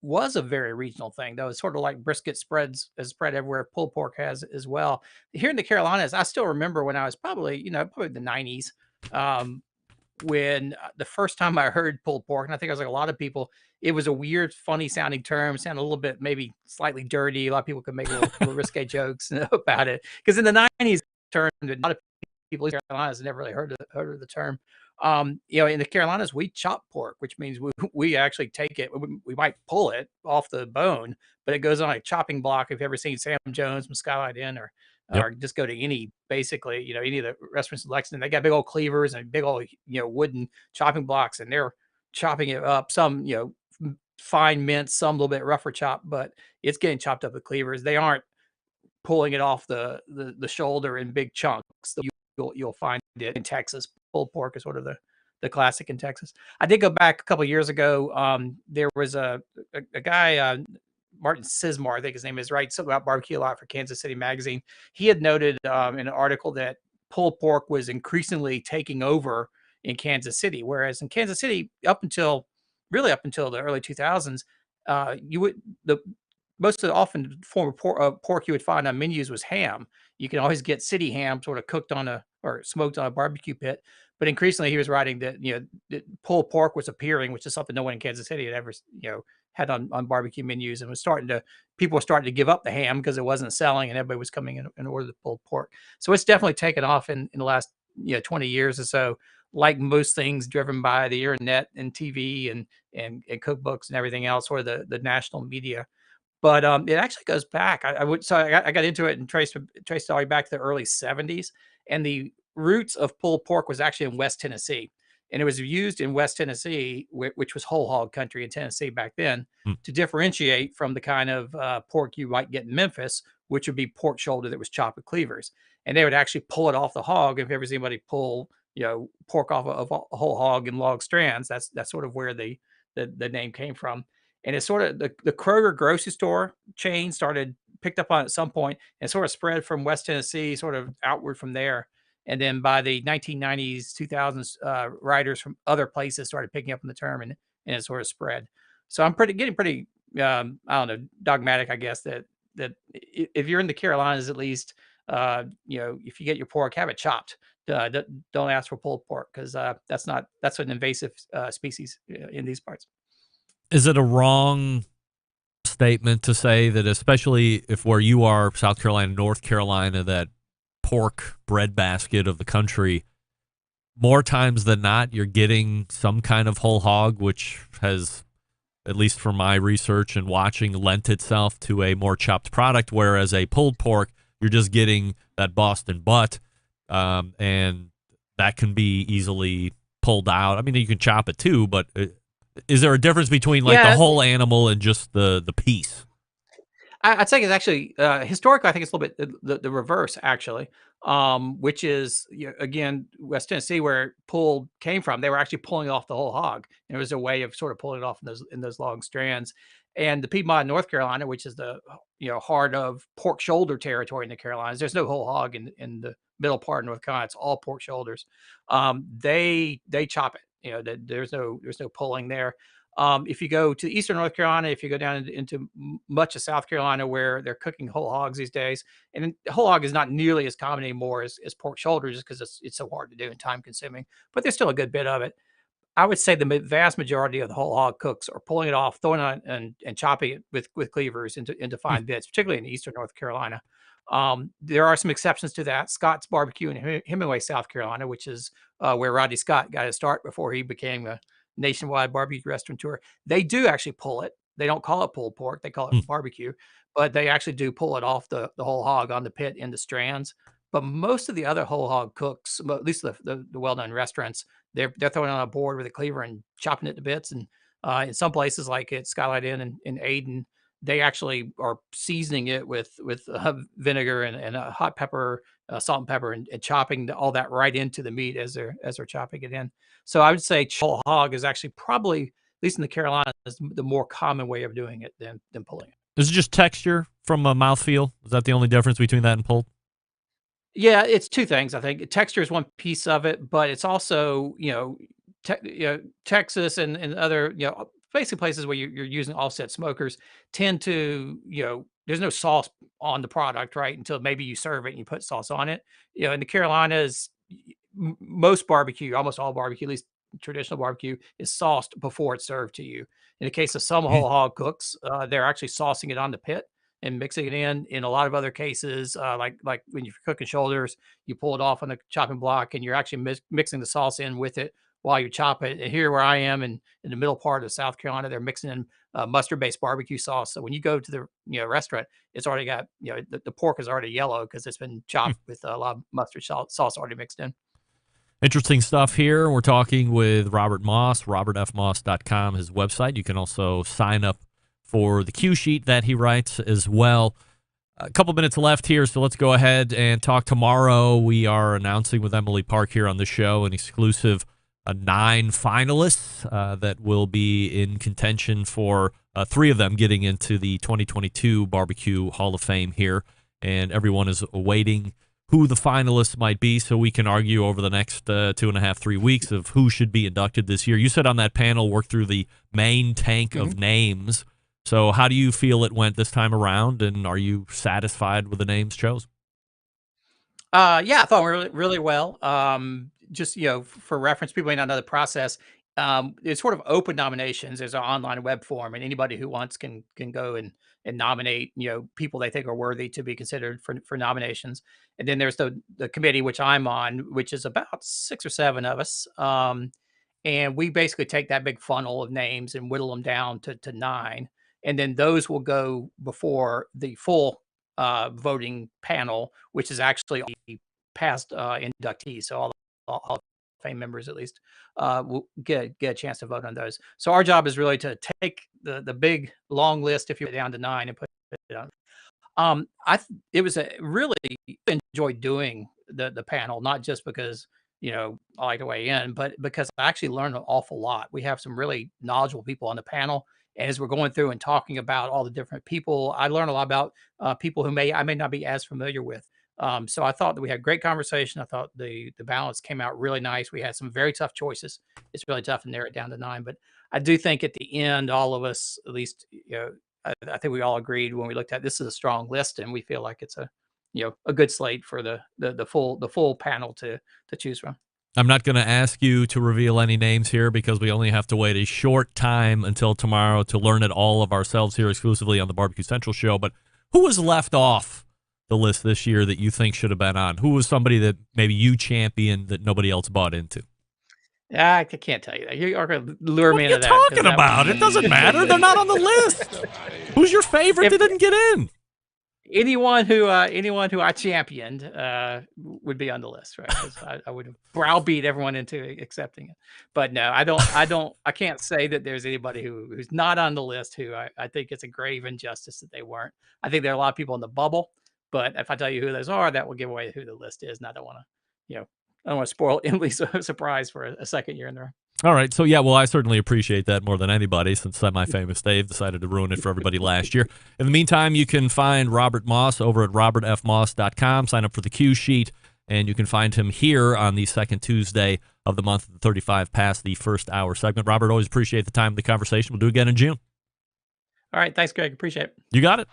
was a very regional thing. Though it's sort of like brisket is spread everywhere. Pulled pork has as well. Here in the Carolinas, I still remember when I was probably the 90s. When the first time I heard pulled pork, and I think I was like a lot of people, it was a weird, funny sounding term, sounded a little bit maybe slightly dirty. A lot of people could make little risque jokes about it because in the 90s, term a lot of people in the Carolinas never really heard of the term. In the Carolinas, we chop pork, which means we actually take it. We might pull it off the bone, but it goes on a chopping block. If you've ever seen Sam Jones from Skylight Inn or just go to any, basically, any of the restaurants in Lexington, they got big old cleavers and big old, wooden chopping blocks, and they're chopping it up. Some, fine mince, some a little bit rougher chop, but it's getting chopped up with cleavers. They aren't pulling it off the shoulder in big chunks. You'll find it in Texas. Pulled pork is sort of the classic in Texas. I did go back a couple of years ago. There was a guy, Martin Sismar, I think his name is, right, something about barbecue a lot for Kansas City Magazine. He had noted in an article that pulled pork was increasingly taking over in Kansas City, whereas in Kansas City, up until the early 2000s, most of the often form of pork you would find on menus was ham. You can always get city ham sort of cooked or smoked on a barbecue pit. But increasingly, he was writing that that pulled pork was appearing, which is something no one in Kansas City had ever had on barbecue menus, and people were starting to give up the ham because it wasn't selling, and everybody was coming in order the pulled pork. So it's definitely taken off in the last 20 years or so. Like most things driven by the internet and TV and cookbooks and everything else, or the national media. But it actually goes back. I got into it and traced it all the way back to the early 70s. And the roots of pulled pork was actually in West Tennessee. And it was used in West Tennessee, which was whole hog country in Tennessee back then, to differentiate from the kind of pork you might get in Memphis, which would be pork shoulder that was chopped with cleavers. And they would actually pull it off the hog. If you ever see anybody pull pork off of a whole hog in log strands, that's sort of where the name came from. And it's sort of the Kroger grocery store chain picked up on it at some point and sort of spread from West Tennessee, sort of outward from there. And then by the 1990s, 2000s, writers from other places started picking up on the term, and it sort of spread. So I'm getting pretty, I don't know, dogmatic, I guess, that if you're in the Carolinas, at least, if you get your pork, have it chopped. Don't ask for pulled pork, because that's an invasive species in these parts. Is it a wrong statement to say that, especially if where you are, South Carolina, North Carolina, that pork breadbasket of the country, more times than not, you're getting some kind of whole hog, which has, at least from my research and watching, lent itself to a more chopped product, whereas a pulled pork, you're just getting that Boston butt, and that can be easily pulled out. I mean, you can chop it too, but is there a difference between the whole animal and just the piece? I'd say it's actually historically, I think it's a little bit the reverse, actually, which is again West Tennessee, where pulled came from. They were actually pulling off the whole hog, and it was a way of sort of pulling it off in those long strands. And the Piedmont, North Carolina, which is the heart of pork shoulder territory in the Carolinas, there's no whole hog in the middle part of North Carolina. It's all pork shoulders. They chop it. There's no pulling there. If you go to eastern North Carolina, if you go down into much of South Carolina where they're cooking whole hogs these days, and whole hog is not nearly as common anymore as pork shoulder just because it's so hard to do and time consuming, but there's still a good bit of it. I would say the vast majority of the whole hog cooks are pulling it off, throwing it on and chopping it with cleavers into fine bits, particularly in eastern North Carolina. There are some exceptions to that. Scott's Barbecue in Hemingway, South Carolina, which is where Rodney Scott got his start before he became a nationwide barbecue restaurateur. They do actually pull it. They don't call it pulled pork. They call it barbecue, but they actually do pull it off the whole hog on the pit into strands. But most of the other whole hog cooks, at least the well-known restaurants, they're throwing it on a board with a cleaver and chopping it to bits. And in some places, like at Skylight Inn in Aden, they actually are seasoning it with vinegar and hot pepper, salt and pepper, and chopping all that right into the meat as they're chopping it in. So I would say whole hog is actually probably, at least in the Carolinas, the more common way of doing it than pulling it. Is it just texture from a mouthfeel? Is that the only difference between that and pulled? Yeah, it's two things. I think texture is one piece of it, but it's also, Texas and other, basically places where you're using offset smokers tend to, there's no sauce on the product, right? Until maybe you serve it and you put sauce on it. In the Carolinas, most barbecue, almost all barbecue, at least traditional barbecue, is sauced before it's served to you. In the case of some whole hog cooks, they're actually saucing it on the pit and mixing it in. In a lot of other cases, like when you're cooking shoulders, you pull it off on the chopping block and you're actually mixing the sauce in with it while you chop it. And here where I am in the middle part of South Carolina, they're mixing in mustard-based barbecue sauce. So when you go to the restaurant, it's already got, the pork is already yellow because it's been chopped with a lot of mustard sauce already mixed in. Interesting stuff here. We're talking with Robert Moss, robertfmoss.com, his website. You can also sign up for the cue sheet that he writes as well. A couple minutes left here, so let's go ahead and talk tomorrow. We are announcing with Emily Park here on the show an exclusive 9 finalists that will be in contention for 3 of them getting into the 2022 BBQ Hall of Fame here, and everyone is awaiting who the finalists might be so we can argue over the next 2.5, 3 weeks of who should be inducted this year. You said on that panel, work through the main tank of names. So how do you feel it went this time around, and are you satisfied with the names chosen? Yeah, I thought really, really well. Just, for reference, people may not know the process. It's sort of open nominations. There's an online web form, and anybody who wants can go and nominate, people they think are worthy to be considered for nominations. And then there's the committee, which I'm on, which is about 6 or 7 of us. And we basically take that big funnel of names and whittle them down to 9. And then those will go before the full voting panel, which is actually past inductees. So all Hall of Fame members, at least, will get a chance to vote on those. So our job is really to take the big long list, if you down to 9, and put it on. It was really enjoyed doing the panel, not just because I like to weigh in, but because I actually learned an awful lot. We have some really knowledgeable people on the panel. And as we're going through and talking about all the different people, I learned a lot about people who I may not be as familiar with. So I thought that we had great conversation. I thought the balance came out really nice. We had some very tough choices. It's really tough to narrow it down to 9, but I do think at the end, all of us, at least, I think we all agreed when we looked at this is a strong list, and we feel like it's a good slate for the full panel to choose from. I'm not going to ask you to reveal any names here because we only have to wait a short time until tomorrow to learn it all of ourselves here exclusively on the Barbecue Central show. But who was left off the list this year that you think should have been on? Who was somebody that maybe you championed that nobody else bought into? I can't tell you that. You are going to lure me into that. What are you talking about? It doesn't matter. They're not on the list. Who's your favorite that didn't get in? Anyone who I championed would be on the list, right? 'Cause I would have browbeat everyone into accepting it. But no, I can't say that there's anybody who's not on the list who I think it's a grave injustice that they weren't. I think there are a lot of people in the bubble, but if I tell you who those are, that will give away who the list is. And I don't want to spoil Emily's surprise for a second year in there. All right. So, yeah, well, I certainly appreciate that more than anybody since Semi-Famous Dave decided to ruin it for everybody last year. In the meantime, you can find Robert Moss over at robertfmoss.com. Sign up for the cue sheet and you can find him here on the second Tuesday of the month, 35 past the first hour segment. Robert, always appreciate the time of the conversation. We'll do it again in June. All right. Thanks, Greg. Appreciate it. You got it.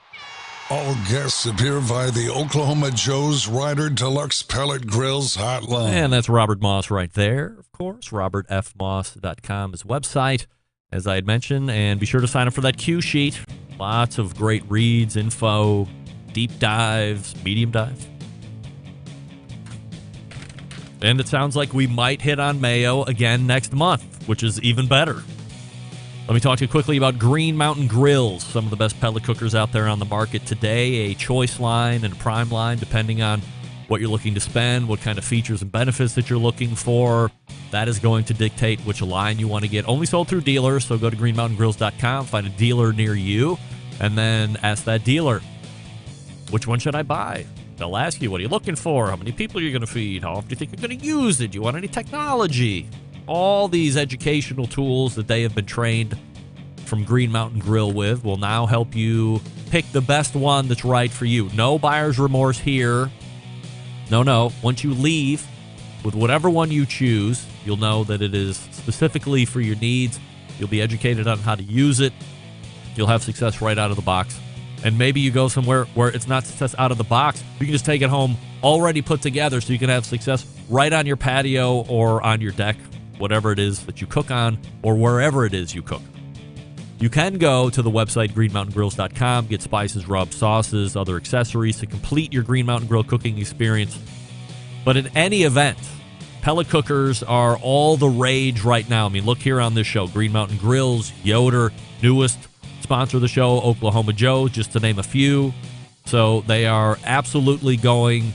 All guests appear via the Oklahoma Joe's Ryder Deluxe Pellet Grills hotline. And that's Robert Moss right there, of course. RobertFMoss.com is website, as I had mentioned. And be sure to sign up for that Q sheet. Lots of great reads, info, deep dives, medium dives. And it sounds like we might hit on mayo again next month, which is even better. Let me talk to you quickly about Green Mountain Grills, some of the best pellet cookers out there on the market today, a choice line and a prime line, depending on what you're looking to spend, what kind of features and benefits that you're looking for. That is going to dictate which line you want to get. Only sold through dealers, so go to greenmountaingrills.com, find a dealer near you, and then ask that dealer, which one should I buy? They'll ask you, what are you looking for? How many people are you going to feed? How often do you think you're going to use it? Do you want any technology? All these educational tools that they have been trained from Green Mountain Grill with will now help you pick the best one that's right for you. No buyer's remorse here. No. Once you leave with whatever one you choose, you'll know that it is specifically for your needs. You'll be educated on how to use it. You'll have success right out of the box. And maybe you go somewhere where it's not success out of the box. You can just take it home already put together so you can have success right on your patio or on your deck, whatever it is that you cook on or wherever it is you cook. You can go to the website greenmountaingrills.com, get spices, rubs, sauces, other accessories to complete your Green Mountain Grill cooking experience. But in any event, pellet cookers are all the rage right now. I mean, look here on this show, Green Mountain Grills, Yoder, newest sponsor of the show, Oklahoma Joe's, just to name a few. So they are absolutely going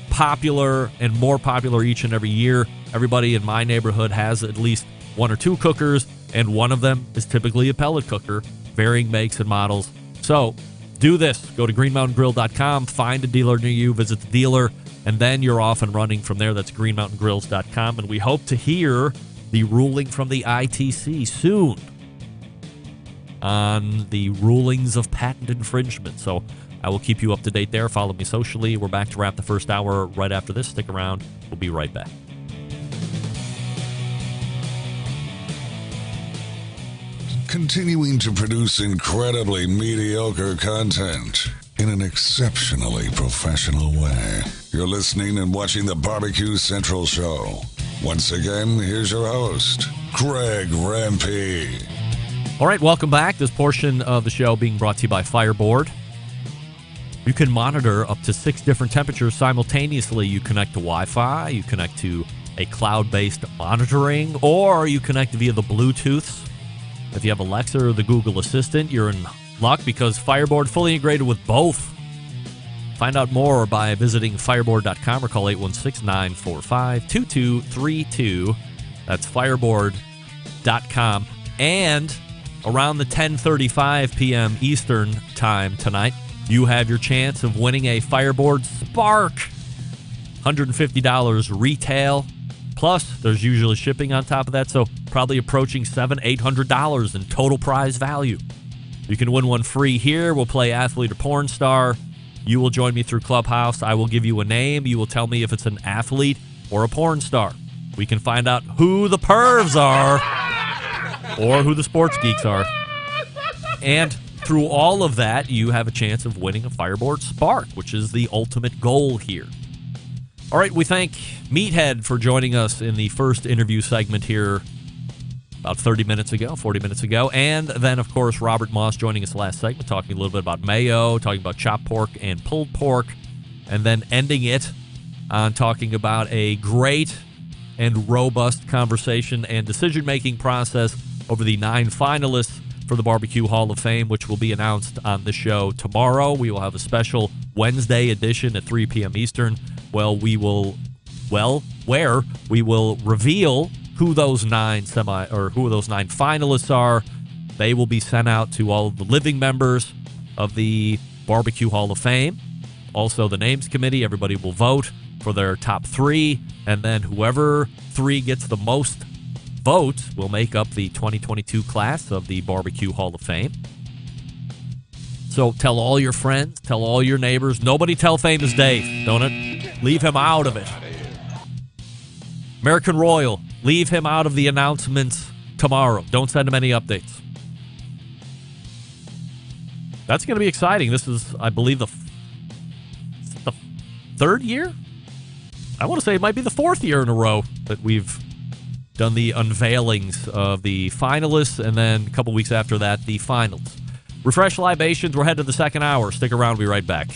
popular and more popular each and every year. Everybody in my neighborhood has at least one or two cookers, and one of them is typically a pellet cooker, varying makes and models. So do this. Go to greenmountaingrill.com, find a dealer near you, visit the dealer, and then you're off and running from there. That's greenmountaingrills.com, and we hope to hear the ruling from the ITC soon on the rulings of patent infringement. So I will keep you up to date there. Follow me socially. We're back to wrap the first hour right after this. Stick around. We'll be right back. Continuing to produce incredibly mediocre content in an exceptionally professional way. You're listening and watching the BBQ Central Show. Once again, here's your host, Greg Rempe. All right, welcome back. This portion of the show being brought to you by Fireboard. You can monitor up to 6 different temperatures simultaneously. You connect to Wi-Fi, you connect to a cloud-based monitoring, or you connect via the Bluetooth. If you have Alexa or the Google Assistant, you're in luck because Fireboard fully integrated with both. Find out more by visiting fireboard.com or call 816-945-2232. That's fireboard.com. And around the 10:35 p.m. Eastern time tonight, you have your chance of winning a Fireboard Spark. $150 retail. Plus, there's usually shipping on top of that, so probably approaching $700-800 in total prize value. You can win one free here. We'll play athlete or porn star. You will join me through Clubhouse. I will give you a name. You will tell me if it's an athlete or a porn star. We can find out who the pervs are or who the sports geeks are. And through all of that, you have a chance of winning a Fireboard Spark, which is the ultimate goal here. All right, we thank Meathead for joining us in the first interview segment here about 30 minutes ago, 40 minutes ago. And then, of course, Robert Moss joining us last segment, talking a little bit about mayo, talking about chopped pork and pulled pork, and then ending it on talking about a great and robust conversation and decision-making process over the 9 finalists for the BBQ Hall of Fame, which will be announced on the show tomorrow. We will have a special Wednesday edition at 3 p.m. Eastern. Where we will reveal who those 9 finalists are. They will be sent out to all of the living members of the BBQ Hall of Fame. Also, the names committee, everybody will vote for their top 3, and then whoever 3 gets the most votes will make up the 2022 class of the BBQ Hall of Fame. So tell all your friends, tell all your neighbors. Nobody tell Famous Dave. Don't it? Leave him out of it. American Royal, leave him out of the announcements tomorrow. Don't send him any updates. That's going to be exciting. This is, I believe, the third year? I want to say it might be the fourth year in a row that we've done the unveilings of the finalists, and then a couple weeks after that, the finals. Refresh libations. We're headed to the second hour. Stick around. We'll be right back.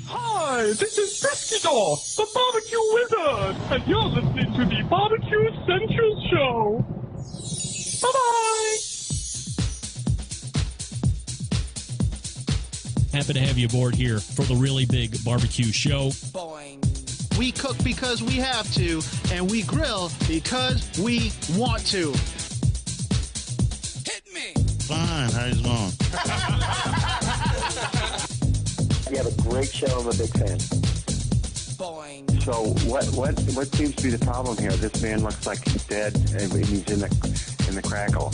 Hi, this is Briskedor, the barbecue wizard, and you're listening to the BBQ Central Show. Bye-bye! Happy to have you aboard here for the really big barbecue show. Boing. We cook because we have to, and we grill because we want to. Hit me. Fine, how's it going? You have a great show. I'm a big fan. Boing. So what seems to be the problem here? This man looks like he's dead, and he's in the crackle.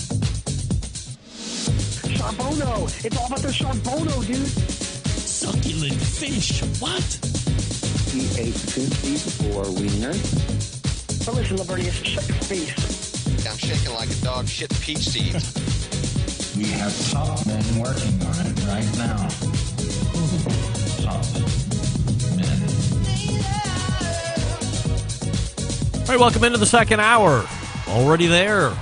Charbono! It's all about the charbono, dude! Succulent fish. What? He ate 2 feet for wiener. But listen, Lavernius, shut your face. I'm shaking like a dog shit peach seeds. We have top men working on it right now. Top men. All right, welcome into the second hour. Already there.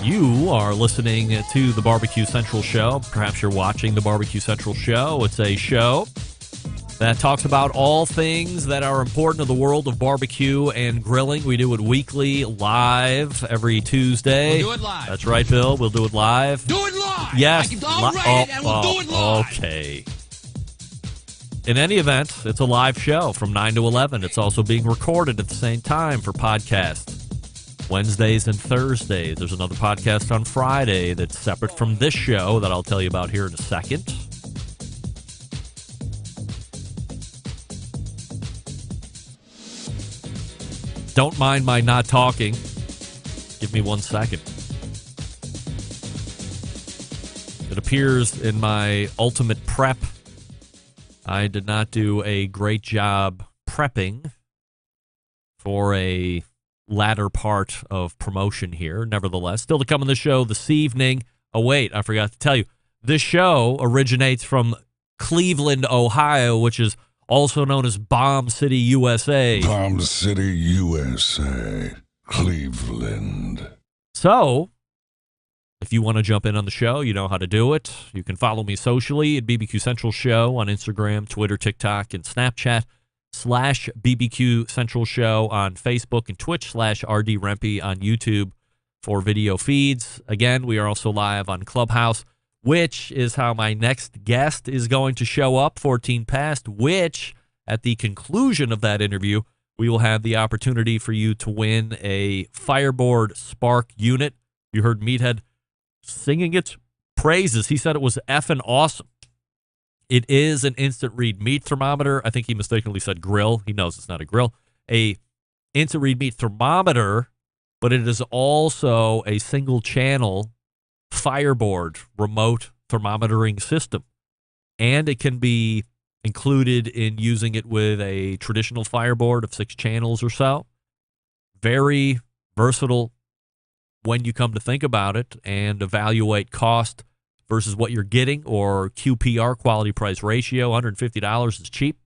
You are listening to the BBQ Central Show. Perhaps you're watching the BBQ Central Show. It's a show that talks about all things that are important to the world of barbecue and grilling. We do it weekly, live, every Tuesday. We'll do it live. That's right, Bill. We'll do it live. Do it live. Yes. I'll write it and we'll do it live. Okay. In any event, it's a live show from 9 to 11. It's also being recorded at the same time for podcasts. Wednesdays and Thursdays. There's another podcast on Friday that's separate from this show that I'll tell you about here in a second. Don't mind my not talking. Give me 1 second. It appears in my ultimate prep, I did not do a great job prepping for a latter part of promotion here. Nevertheless, still to come on the show this evening. Oh, wait, I forgot to tell you. This show originates from Cleveland, Ohio, which is also known as Bomb City, USA. Bomb City, USA. Cleveland. So, if you want to jump in on the show, you know how to do it. You can follow me socially at BBQ Central Show on Instagram, Twitter, TikTok, and Snapchat. /BBQ Central Show on Facebook and Twitch /RD Rempe on YouTube for video feeds. Again, we are also live on Clubhouse, which is how my next guest is going to show up, 14 past, which at the conclusion of that interview, we will have the opportunity for you to win a Fireboard Spark unit. You heard Meathead singing its praises. He said it was effing awesome. It is an instant read meat thermometer. I think he mistakenly said grill. He knows it's not a grill. A instant read meat thermometer, but it is also a single channel Fireboard remote thermometering system. And it can be included in using it with a traditional Fireboard of 6 channels or so. Very versatile when you come to think about it and evaluate cost versus what you're getting, or QPR, quality price ratio. $150 is cheap,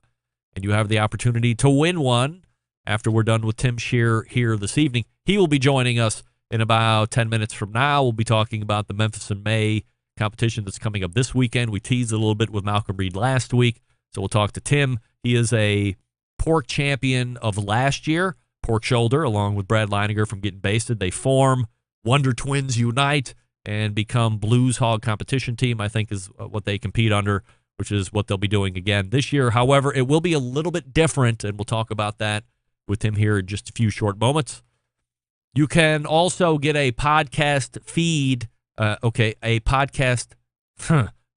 and you have the opportunity to win one after we're done with Tim Shear here this evening. He will be joining us in about 10 minutes from now. We'll be talking about the Memphis in May competition that's coming up this weekend. We teased a little bit with Malcolm Reed last week, so we'll talk to Tim. He is a pork champion of last year, pork shoulder, along with Brad Leininger from Getting Basted. They form Wonder Twins Unite and become Blues Hog competition team, I think is what they compete under, which is what they'll be doing again this year. However, it will be a little bit different, and we'll talk about that with him here in just a few short moments. You can also get a podcast feed. You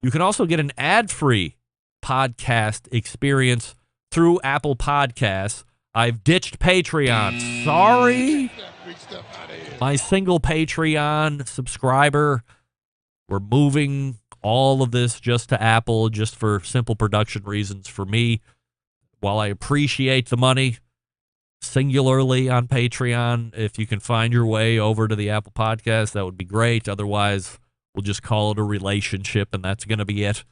can also get an ad-free podcast experience through Apple Podcasts. I've ditched Patreon. Sorry. My single Patreon subscriber. We're moving all of this just to Apple, just for simple production reasons for me. While I appreciate the money, singularly on Patreon, if you can find your way over to the Apple Podcast, that would be great. Otherwise, we'll just call it a relationship, and that's going to be it.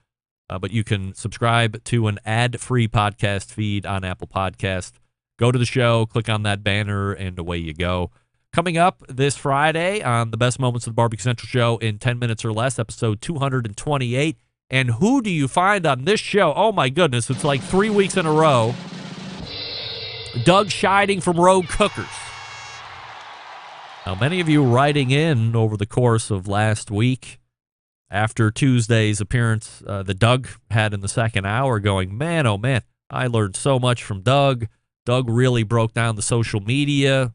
But you can subscribe to an ad-free podcast feed on Apple Podcast. Go to the show, click on that banner, and away you go. Coming up this Friday on the Best Moments of the Barbecue Central Show in 10 minutes or less, episode 228. And who do you find on this show? Oh, my goodness. It's like 3 weeks in a row. Doug Scheiding from Rogue Cookers. Now, many of you writing in over the course of last week after Tuesday's appearance that Doug had in the second hour going, man, oh, man, I learned so much from Doug. Doug really broke down the social media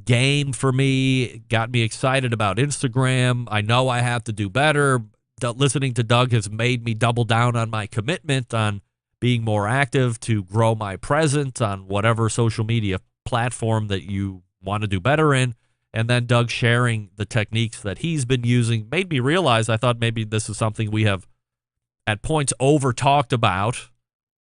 game for me, got me excited about Instagram. I know I have to do better. Listening to Doug has made me double down on my commitment on being more active to grow my presence on whatever social media platform that you want to do better in. And then Doug sharing the techniques that he's been using made me realize I thought maybe this is something we have at points over talked about,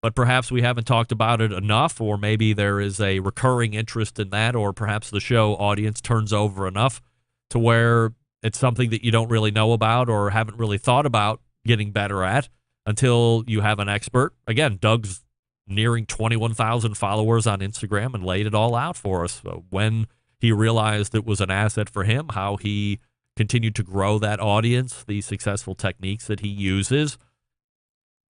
but perhaps we haven't talked about it enough, or maybe there is a recurring interest in that, or perhaps the show audience turns over enough to where it's something that you don't really know about or haven't really thought about getting better at until you have an expert. Again, Doug's nearing 21,000 followers on Instagram and laid it all out for us. So when he realized it was an asset for him, how he continued to grow that audience, the successful techniques that he uses.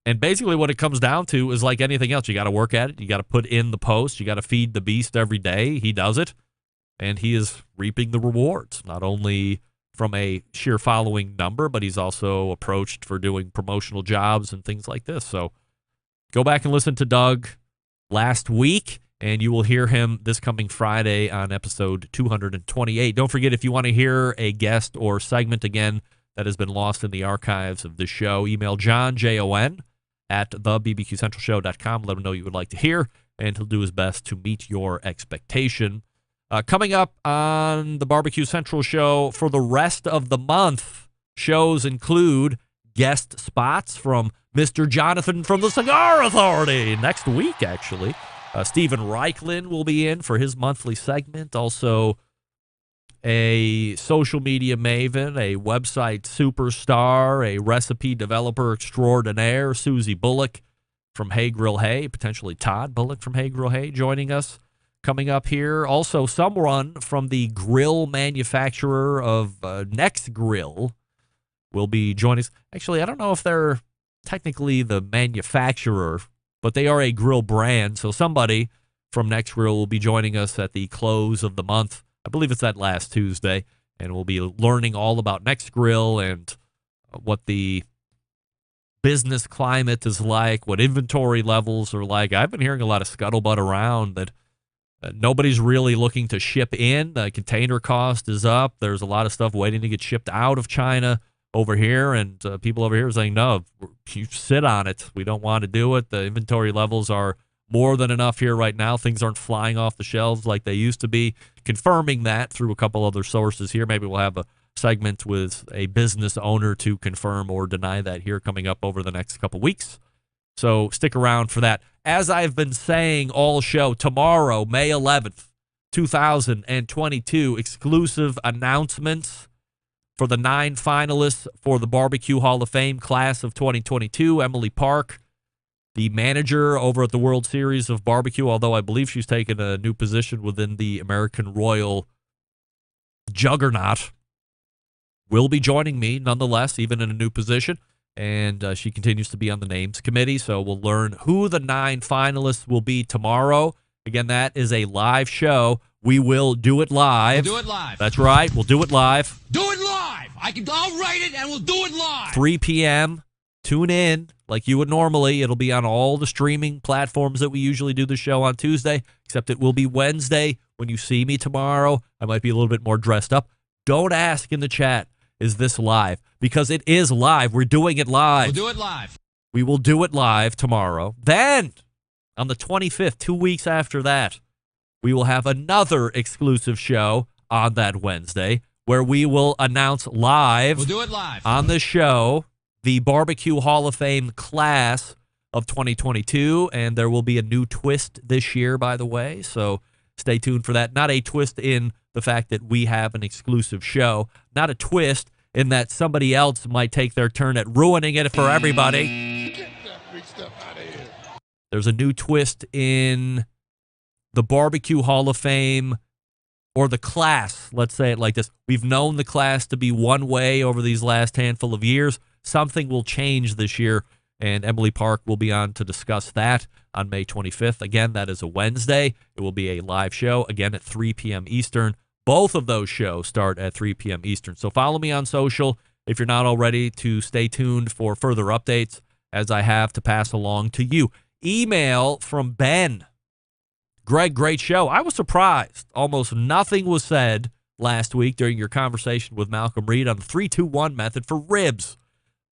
And basically what it comes down to is like anything else. You got to work at it. You got to put in the post. You got to feed the beast every day. He does it, and he is reaping the rewards, not only from a sheer following number, but he's also approached for doing promotional jobs and things like this. So go back and listen to Doug last week, and you will hear him this coming Friday on episode 228. Don't forget, if you want to hear a guest or segment again that has been lost in the archives of this show, email John, Jon, at thebbqcentralshow.com. Let him know you would like to hear, and he'll do his best to meet your expectation. Coming up on the Barbecue Central Show for the rest of the month, shows include guest spots from Mr. Jonathan from the Cigar Authority next week, actually. Stephen Reichlin will be in for his monthly segment. Also, a social media maven, a website superstar, a recipe developer extraordinaire, Susie Bullock from Hey Grill Hey, potentially Todd Bullock from Hey Grill Hey joining us coming up here. Also, someone from the grill manufacturer of Next Grill will be joining us. Actually, I don't know if they're technically the manufacturer, but they are a grill brand. So somebody from Next Grill will be joining us at the close of the month. I believe it's that last Tuesday, and we'll be learning all about Next Grill and what the business climate is like, what inventory levels are like. I've been hearing a lot of scuttlebutt around that nobody's really looking to ship in. The container cost is up. There's a lot of stuff waiting to get shipped out of China over here, and people over here are saying, no, you sit on it. We don't want to do it. The inventory levels are more than enough here right now. Things aren't flying off the shelves like they used to be. Confirming that through a couple other sources here. Maybe we'll have a segment with a business owner to confirm or deny that here coming up over the next couple weeks. So stick around for that. As I've been saying all show, tomorrow, May 11th, 2022, exclusive announcements for the 9 finalists for the BBQ Hall of Fame class of 2022. Emily Park, the manager over at the World Series of Barbecue, although I believe she's taken a new position within the American Royal juggernaut, will be joining me nonetheless, even in a new position. And she continues to be on the names committee, so we'll learn who the 9 finalists will be tomorrow. Again, that is a live show. We will do it live. We'll do it live. That's right. We'll do it live. Do it live. I'll write it and we'll do it live. 3 p.m. Tune in like you would normally. It'll be on all the streaming platforms that we usually do the show on Tuesday, except it will be Wednesday. When you see me tomorrow, I might be a little bit more dressed up. Don't ask in the chat, is this live? Because it is live. We're doing it live. We'll do it live. We will do it live tomorrow. Then, on the 25th, 2 weeks after that, we will have another exclusive show on that Wednesday where we will announce live, we'll do it live on the show the BBQ Hall of Fame class of 2022, and there will be a new twist this year, by the way, so stay tuned for that. Not a twist in the fact that we have an exclusive show, not a twist in that somebody else might take their turn at ruining it for everybody. Get that freak stuff out of here. There's a new twist in the BBQ Hall of Fame, or the class, let's say it like this. We've known the class to be one way over these last handful of years. Something will change this year, and Emily Park will be on to discuss that on May 25th. Again, that is a Wednesday. It will be a live show, again, at 3 p.m. Eastern. Both of those shows start at 3 p.m. Eastern. So follow me on social if you're not already, to stay tuned for further updates as I have to pass along to you. Email from Ben. Greg, great show. I was surprised. Almost nothing was said last week during your conversation with Malcolm Reed on the 3-2-1 method for ribs.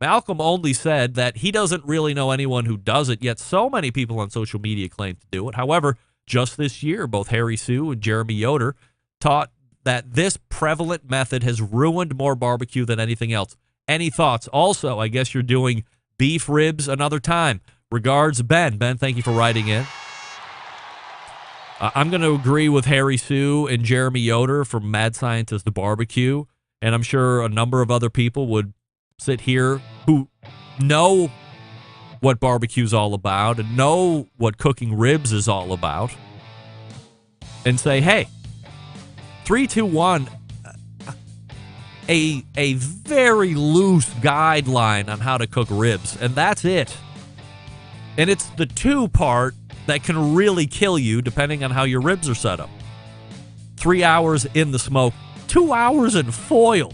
Malcolm only said that he doesn't really know anyone who does it, yet so many people on social media claim to do it. However, just this year, both Harry Sue and Jeremy Yoder taught that this prevalent method has ruined more barbecue than anything else. Any thoughts? Also, I guess you're doing beef ribs another time. Regards, Ben. Ben, thank you for writing in. I'm going to agree with Harry Sue and Jeremy Yoder from Mad Scientist to Barbecue, and I'm sure a number of other people would sit here who know what barbecue's all about and know what cooking ribs is all about and say, hey, 3-2-1, a very loose guideline on how to cook ribs, and that's it. And it's the two part that can really kill you depending on how your ribs are set up. 3 hours in the smoke, 2 hours in foil.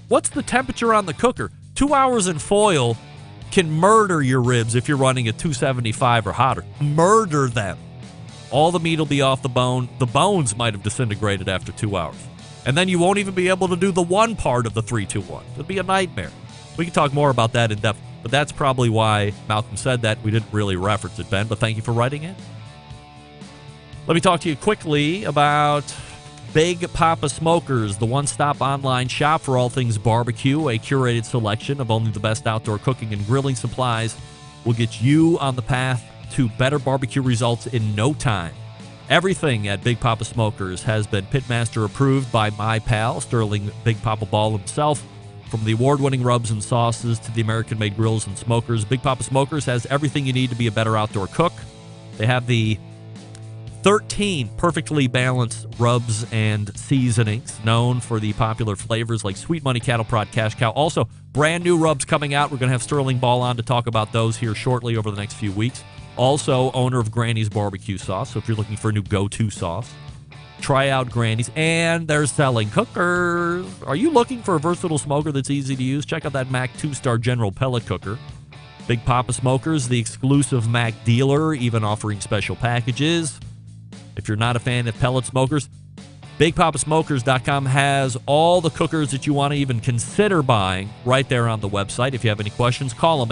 What's the temperature on the cooker? 2 hours in foil can murder your ribs if you're running at 275 or hotter. Murder them. All the meat will be off the bone. The bones might have disintegrated after 2 hours. And then you won't even be able to do the one part of the 3-2-1. It'll be a nightmare. We can talk more about that in depth, but that's probably why Malcolm said that. We didn't really reference it, Ben, but thank you for writing it. Let me talk to you quickly about Big Papa Smokers, the one-stop online shop for all things barbecue. A curated selection of only the best outdoor cooking and grilling supplies will get you on the path to better barbecue results in no time. Everything at Big Papa Smokers has been Pitmaster approved by my pal, Sterling Big Papa Ball himself. From the award-winning rubs and sauces to the American-made grills and smokers, Big Papa Smokers has everything you need to be a better outdoor cook. They have the 13 perfectly balanced rubs and seasonings, known for the popular flavors like Sweet Money, Cattle Prod, Cash Cow. Also, brand new rubs coming out. We're going to have Sterling Ball on to talk about those here shortly over the next few weeks. Also, owner of Granny's Barbecue Sauce. So if you're looking for a new go-to sauce, try out Granny's. And they're selling cookers. Are you looking for a versatile smoker that's easy to use? Check out that Mac 2-star General Pellet Cooker. Big Papa Smokers, the exclusive Mac dealer, even offering special packages. If you're not a fan of pellet smokers, BigPapaSmokers.com has all the cookers that you want to even consider buying right there on the website. If you have any questions, call them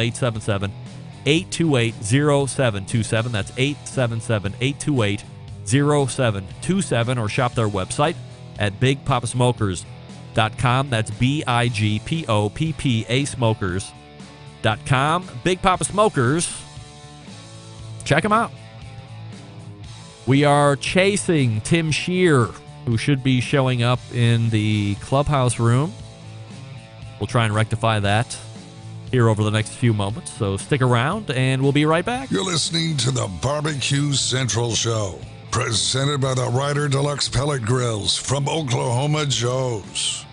877-828-0727. That's 877-828-0727, or shop their website at BigPapaSmokers.com. That's BIGPOPPA Smokers.com. Big Papa Smokers. Check them out. We are chasing Tim Shear, who should be showing up in the clubhouse room. We'll try and rectify that here over the next few moments. So stick around, and we'll be right back. You're listening to the BBQ Central Show, presented by the Ryder Deluxe Pellet Grills from Oklahoma Joe's.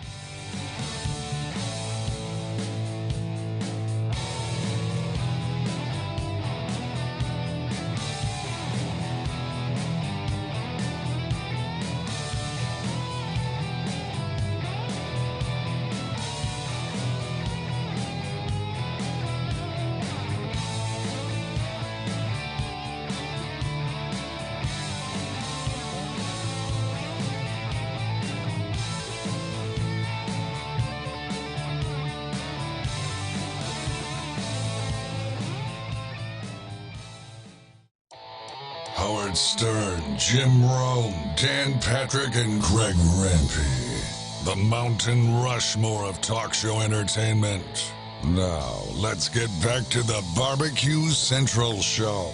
Howard Stern, Jim Rome, Dan Patrick, and Greg Rempe. The Mountain Rushmore of talk show entertainment. Now, let's get back to the BBQ Central Show.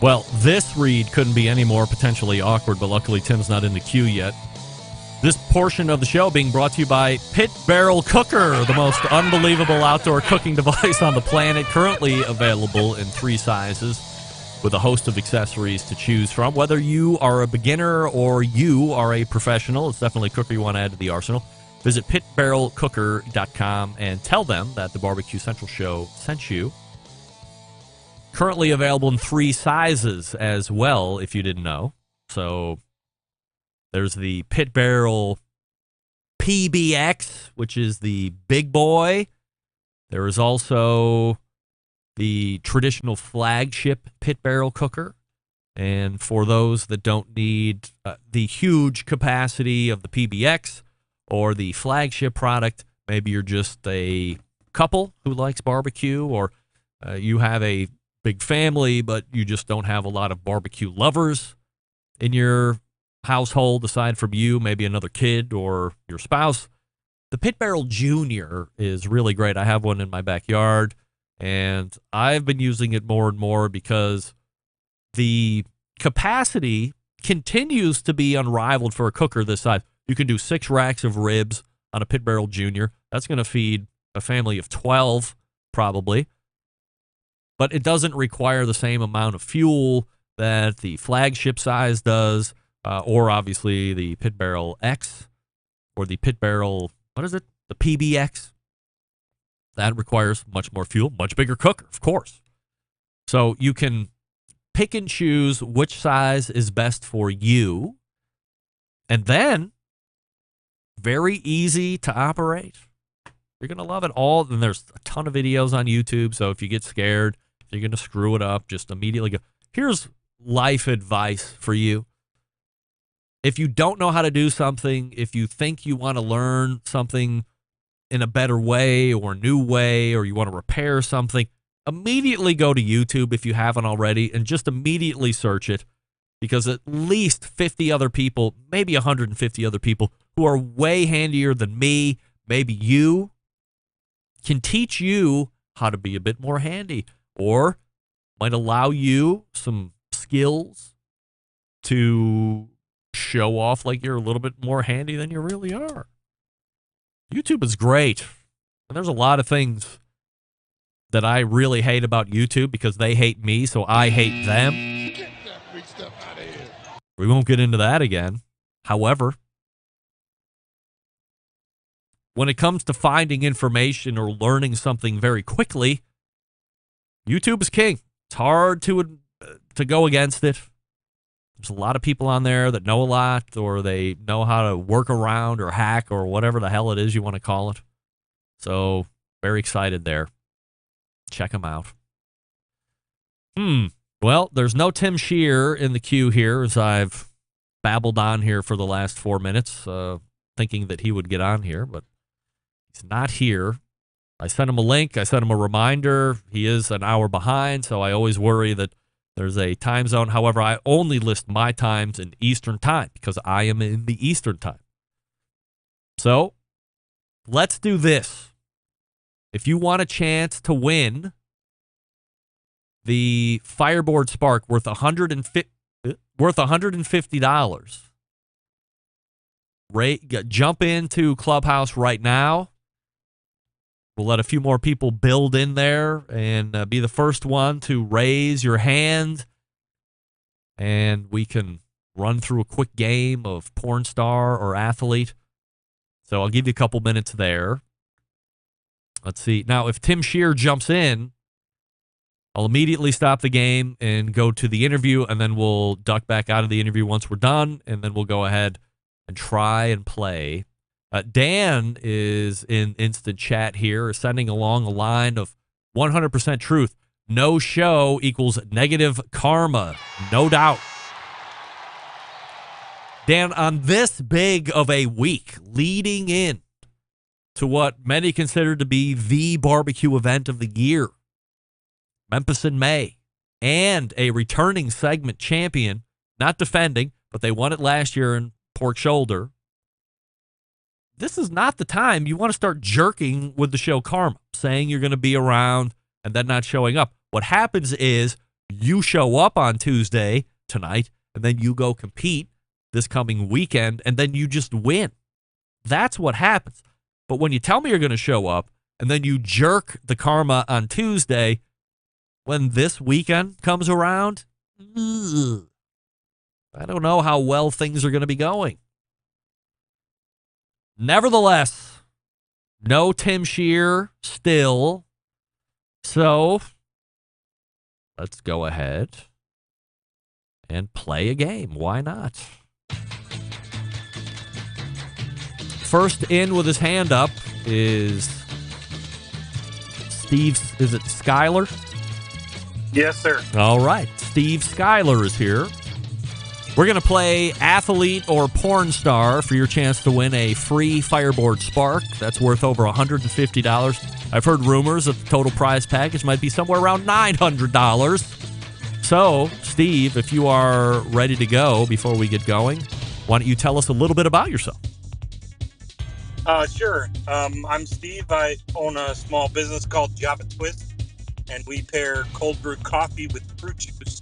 Well, this read couldn't be any more potentially awkward, but luckily Tim's not in the queue yet. This portion of the show being brought to you by Pit Barrel Cooker, the most unbelievable outdoor cooking device on the planet, currently available in 3 sizes with a host of accessories to choose from. Whether you are a beginner or you are a professional, it's definitely a cooker you want to add to the arsenal. Visit pitbarrelcooker.com and tell them that the BBQ Central Show sent you. Currently available in 3 sizes as well, if you didn't know. So there's the Pit Barrel PBX, which is the big boy. There is also the traditional flagship Pit Barrel cooker. And for those that don't need the huge capacity of the PBX or the flagship product, maybe you're just a couple who likes barbecue, or you have a big family, but you just don't have a lot of barbecue lovers in your household aside from you, maybe another kid or your spouse. The Pit Barrel Junior is really great. I have one in my backyard, and I've been using it more and more because the capacity continues to be unrivaled for a cooker this size. You can do 6 racks of ribs on a Pit Barrel Junior. That's going to feed a family of 12 probably. But it doesn't require the same amount of fuel that the flagship size does, or obviously the Pit Barrel X, or the Pit Barrel, what is it? The PBX. That requires much more fuel, much bigger cooker, of course. So you can pick and choose which size is best for you, and then very easy to operate. You're going to love it all. And there's a ton of videos on YouTube, so if you get scared, if you're going to screw it up, just immediately go. Here's life advice for you. If you don't know how to do something, if you think you want to learn something in a better way or new way, or you want to repair something, immediately go to YouTube if you haven't already and just immediately search it, because at least 50 other people, maybe 150 other people who are way handier than me, maybe you, can teach you how to be a bit more handy, or might allow you some skills to show off like you're a little bit more handy than you really are. YouTube is great. And there's a lot of things that I really hate about YouTube because they hate me, so I hate them. Get that big stuff out of here. We won't get into that again. However, when it comes to finding information or learning something very quickly, YouTube is king. It's hard to go against it. There's a lot of people on there that know a lot, or they know how to work around or hack or whatever the hell it is you want to call it. So, very excited there. Check them out. Well, there's no Tim Shear in the queue here, as I've babbled on here for the last 4 minutes, thinking that he would get on here, but he's not here. I sent him a link. I sent him a reminder. He is an hour behind, so I always worry that there's a time zone. However, I only list my times in Eastern time because I am in the Eastern time. So, let's do this. If you want a chance to win the Fireboard Spark worth $150, jump into Clubhouse right now. We'll let a few more people build in there and be the first one to raise your hand. And we can run through a quick game of porn star or athlete. So I'll give you a couple minutes there. Let's see. Now, if Tim Shear jumps in, I'll immediately stop the game and go to the interview, and then we'll duck back out of the interview once we're done, and then we'll go ahead and try and play. Dan is in instant chat here, sending along a line of 100% truth. No show equals negative karma. No doubt. Dan, on this big of a week, leading in to what many consider to be the barbecue event of the year, Memphis in May, and a returning segment champion, not defending, but they won it last year in pork shoulder. this is not the time you want to start jerking with the show karma, saying you're going to be around and then not showing up. What happens is you show up on Tuesday tonight, and then you go compete this coming weekend, and then you just win. That's what happens. But when you tell me you're going to show up, and then you jerk the karma on Tuesday, when this weekend comes around, I don't know how well things are going to be going. Nevertheless, no Tim Shear still. So let's go ahead and play a game. Why not? First in with his hand up is Steve. Is it Skyler? Yes, sir. All right. Steve Schuyler is here. We're going to play athlete or porn star for your chance to win a free Fireboard Spark. That's worth over $150. I've heard rumors that the total prize package might be somewhere around $900. So, Steve, if you are ready to go before we get going, why don't you tell us a little bit about yourself? Sure. I'm Steve. I own a small business called Java Twist, and we pair cold brewed coffee with fruit juice.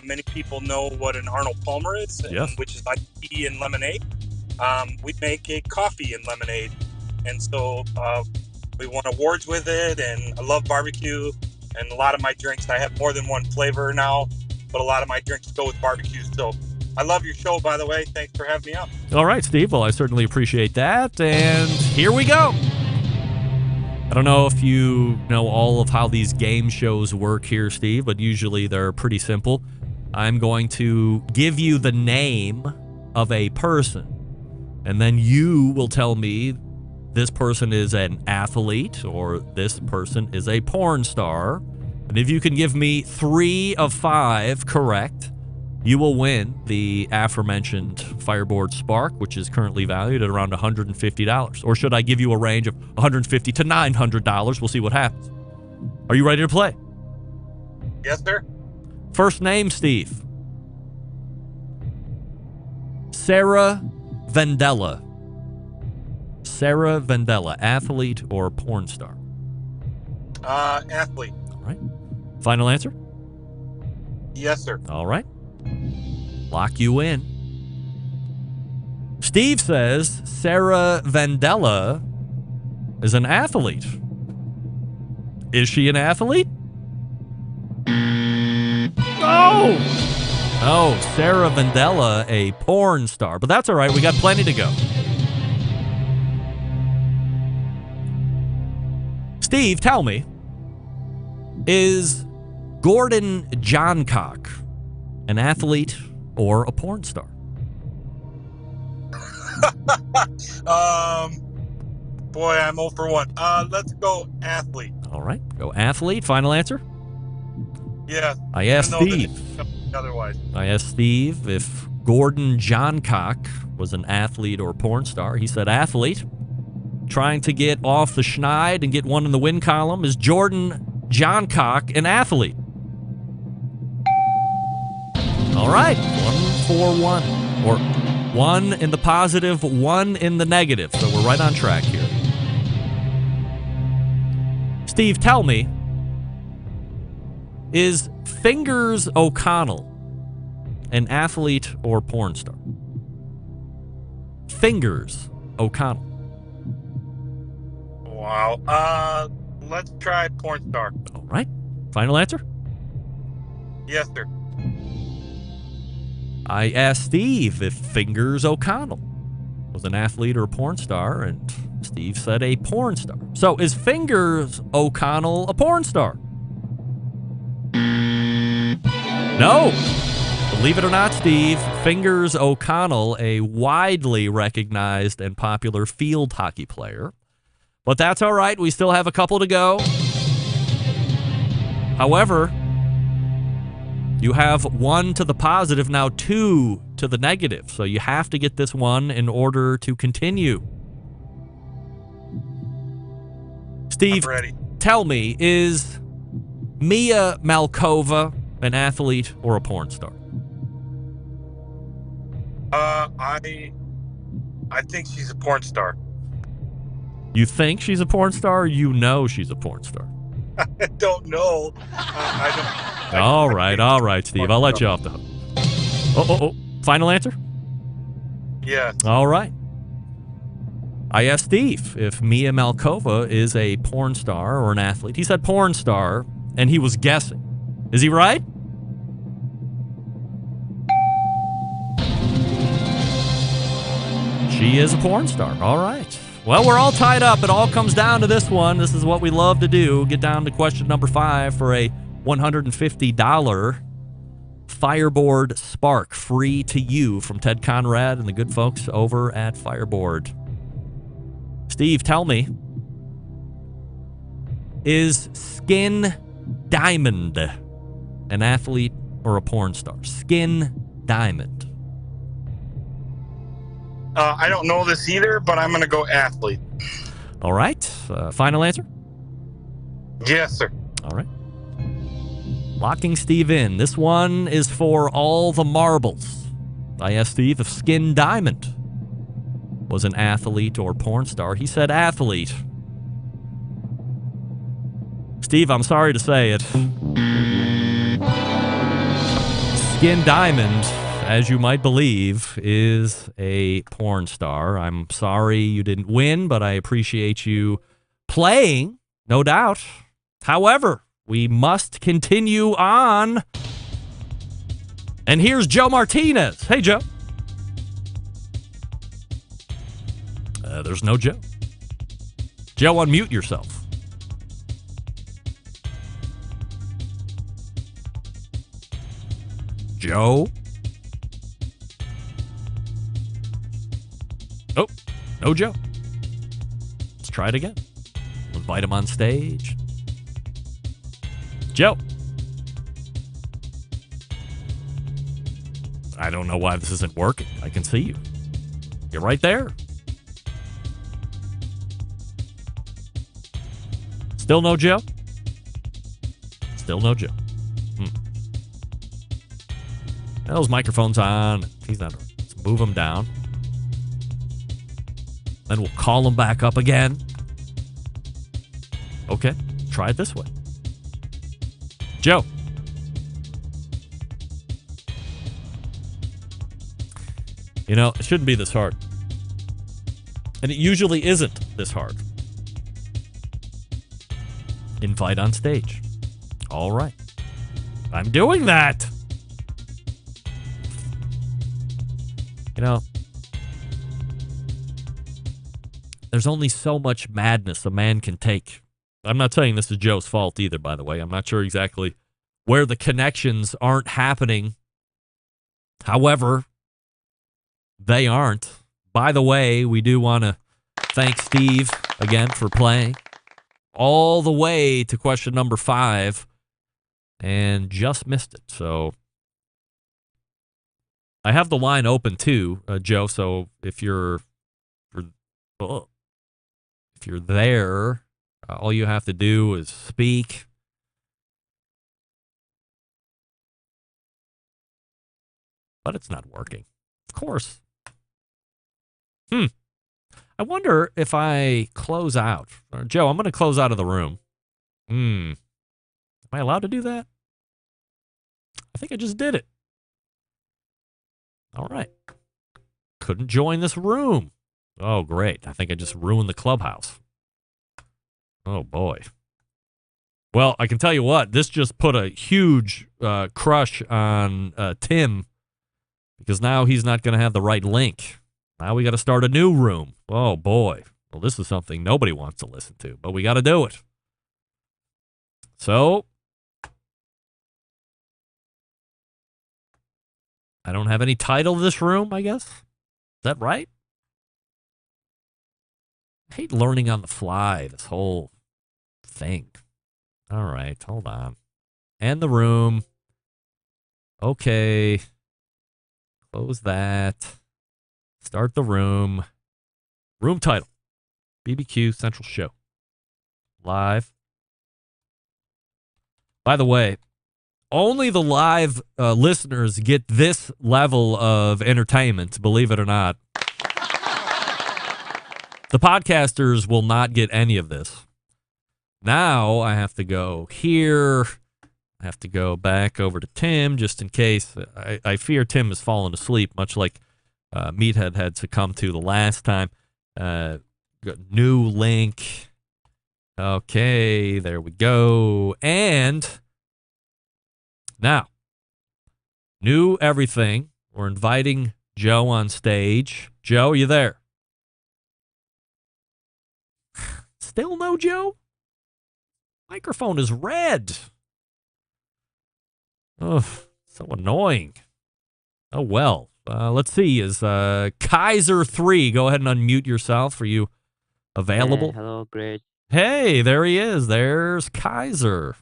Many people know what an Arnold Palmer is, Yes. which is like tea and lemonade. We make a coffee and lemonade, and so we won awards with it, and I love barbecue, and a lot of my drinks, I have more than one flavor now, but a lot of my drinks go with barbecue, so I love your show, by the way. Thanks for having me up. All right, Steve. Well, I certainly appreciate that, and here we go. I don't know if you know all of how these game shows work here, Steve, but usually they're pretty simple. I'm going to give you the name of a person, and then you will tell me this person is an athlete or this person is a porn star. And if you can give me 3 of 5 correct, you will win the aforementioned Fireboard Spark, which is currently valued at around $150. Or should I give you a range of $150 to $900? We'll see what happens. Are you ready to play? Yes, sir. First name, Steve. Sarah Vendella. Sarah Vendella, athlete or porn star? Athlete. All right. Final answer? Yes, sir. All right. Lock you in. Steve says Sarah Vendella is an athlete. Is she an athlete? No! Oh, Sarah Vendella, a porn star. But that's all right. We got plenty to go. Steve, tell me, is Gordon Johncock an athlete or a porn star? Boy, I'm 0 for 1. Let's go athlete. All right, go athlete. Final answer? Yeah. I asked Steve. Otherwise. I asked Steve if Gordon Johncock was an athlete or porn star. He said athlete. Trying to get off the schneid and get one in the win column. Is Jordan Johncock an athlete? All right, 1 for 1. Or 1 in the positive, 1 in the negative. So we're right on track here. Steve, tell me, is Fingers O'Connell an athlete or porn star? Fingers O'Connell. Wow. Let's try porn star. All right. Final answer? Yes, sir. I asked Steve if Fingers O'Connell was an athlete or a porn star, and Steve said a porn star. So is Fingers O'Connell a porn star? No. Believe it or not, Steve, Fingers O'Connell, a widely recognized and popular field hockey player. But that's all right. We still have a couple to go. However, you have 1 to the positive, now 2 to the negative. So you have to get this one in order to continue. Steve, tell me, is Mia Malkova an athlete or a porn star? I think she's a porn star. You think she's a porn star, or you know she's a porn star? I don't know. All right, Steve. I'll let you off the hook. Oh. Final answer? Yeah. All right. I asked Steve if Mia Malkova is a porn star or an athlete. He said porn star, and he was guessing. Is he right? She is a porn star. All right. Well, we're all tied up. It all comes down to this one. This is what we love to do. Get down to question number 5 for a $150 Fireboard Spark, free to you from Ted Conrad and the good folks over at Fireboard. Steve, tell me, is Skin Diamond an athlete or a porn star? Skin Diamond. I don't know this either, but I'm going to go athlete. All right. Final answer? Yes, sir. All right. Locking Steve in. This one is for all the marbles. I asked Steve if Skin Diamond was an athlete or porn star. He said athlete. Steve, I'm sorry to say it. Skin Diamond, as you might believe, is a porn star. I'm sorry you didn't win, but I appreciate you playing, no doubt. However, we must continue on. And here's Joe Martinez. Hey, Joe. There's no Joe. Joe, unmute yourself. Joe? Oh, no Joe. Let's try it again. Invite him on stage. Joe. I don't know why this isn't working. I can see you. You're right there. Still no Joe? Still no Joe. Those microphones on. He's not. Let's move him down. Then we'll call him back up again. Okay, try it this way. Joe. You know, it shouldn't be this hard. And it usually isn't this hard. Invite on stage. All right. I'm doing that. You know, there's only so much madness a man can take. I'm not saying this is Joe's fault either, by the way. I'm not sure exactly where the connections aren't happening. However, they aren't. By the way, we do want to thank Steve again for playing all the way to question number 5 and just missed it. So I have the line open too, Joe. So if you're there, all you have to do is speak. But it's not working. Of course. I wonder if I close out. Joe, I'm going to close out of the room. Am I allowed to do that? I think I just did it. All right. Couldn't join this room. Oh, great. I think I just ruined the clubhouse. Oh, boy. Well, I can tell you what. This just put a huge crush on Tim, because now he's not going to have the right link. Now we got to start a new room. Oh, boy. Well, this is something nobody wants to listen to, but we got to do it. So I don't have any title to this room, I guess. Is that right? I hate learning on the fly, this whole thing. All right, hold on. End the room. Okay. Close that. Start the room. Room title. BBQ Central Show. Live. By the way, only the live listeners get this level of entertainment, believe it or not. The podcasters will not get any of this. Now I have to go here. I have to go back over to Tim just in case. I fear Tim has fallen asleep, much like Meathead had succumbed to the last time. New link. Okay, there we go. And now, new everything. We're inviting Joe on stage. Joe, are you there? Still no Joe? Microphone is red. Oh, so annoying. Oh, well. Let's see. Is Kaiser 3. Go ahead and unmute yourself. Are you available? Hello, great. Hey, there he is. There's Kaiser.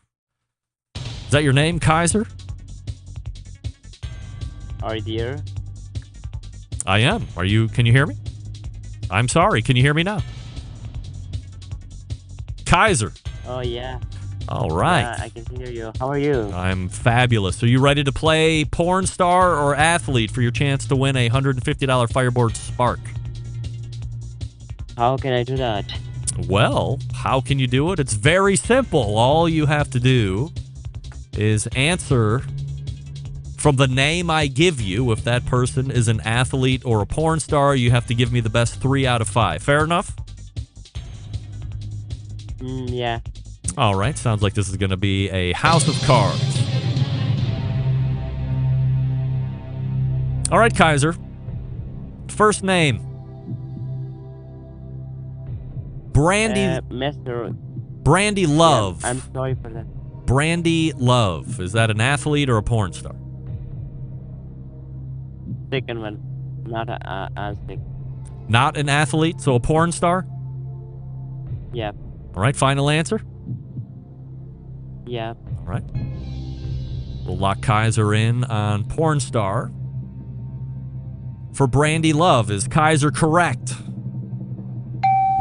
Is that your name, Kaiser? Are you there? I am. Are you? Can you hear me? I'm sorry. Can you hear me now? Kaiser. Oh, yeah. All right. Yeah, I can hear you. How are you? I'm fabulous. Are you ready to play porn star or athlete for your chance to win a $150 Fireboard Spark? How can I do that? Well, how can you do it? It's very simple. All you have to do is answer from the name I give you. If that person is an athlete or a porn star, you have to give me the best 3 out of 5. Fair enough? Yeah. All right. Sounds like this is going to be a house of cards. All right, Kaiser. First name. Brandy. Mr. Brandy Love. Yeah, I'm sorry for that. Brandy Love. Is that an athlete or a porn star? Second one. Not an athlete. Not an athlete, so a porn star? Yeah. All right, final answer? Yeah. All right. We'll lock Kaiser in on porn star. For Brandy Love, is Kaiser correct?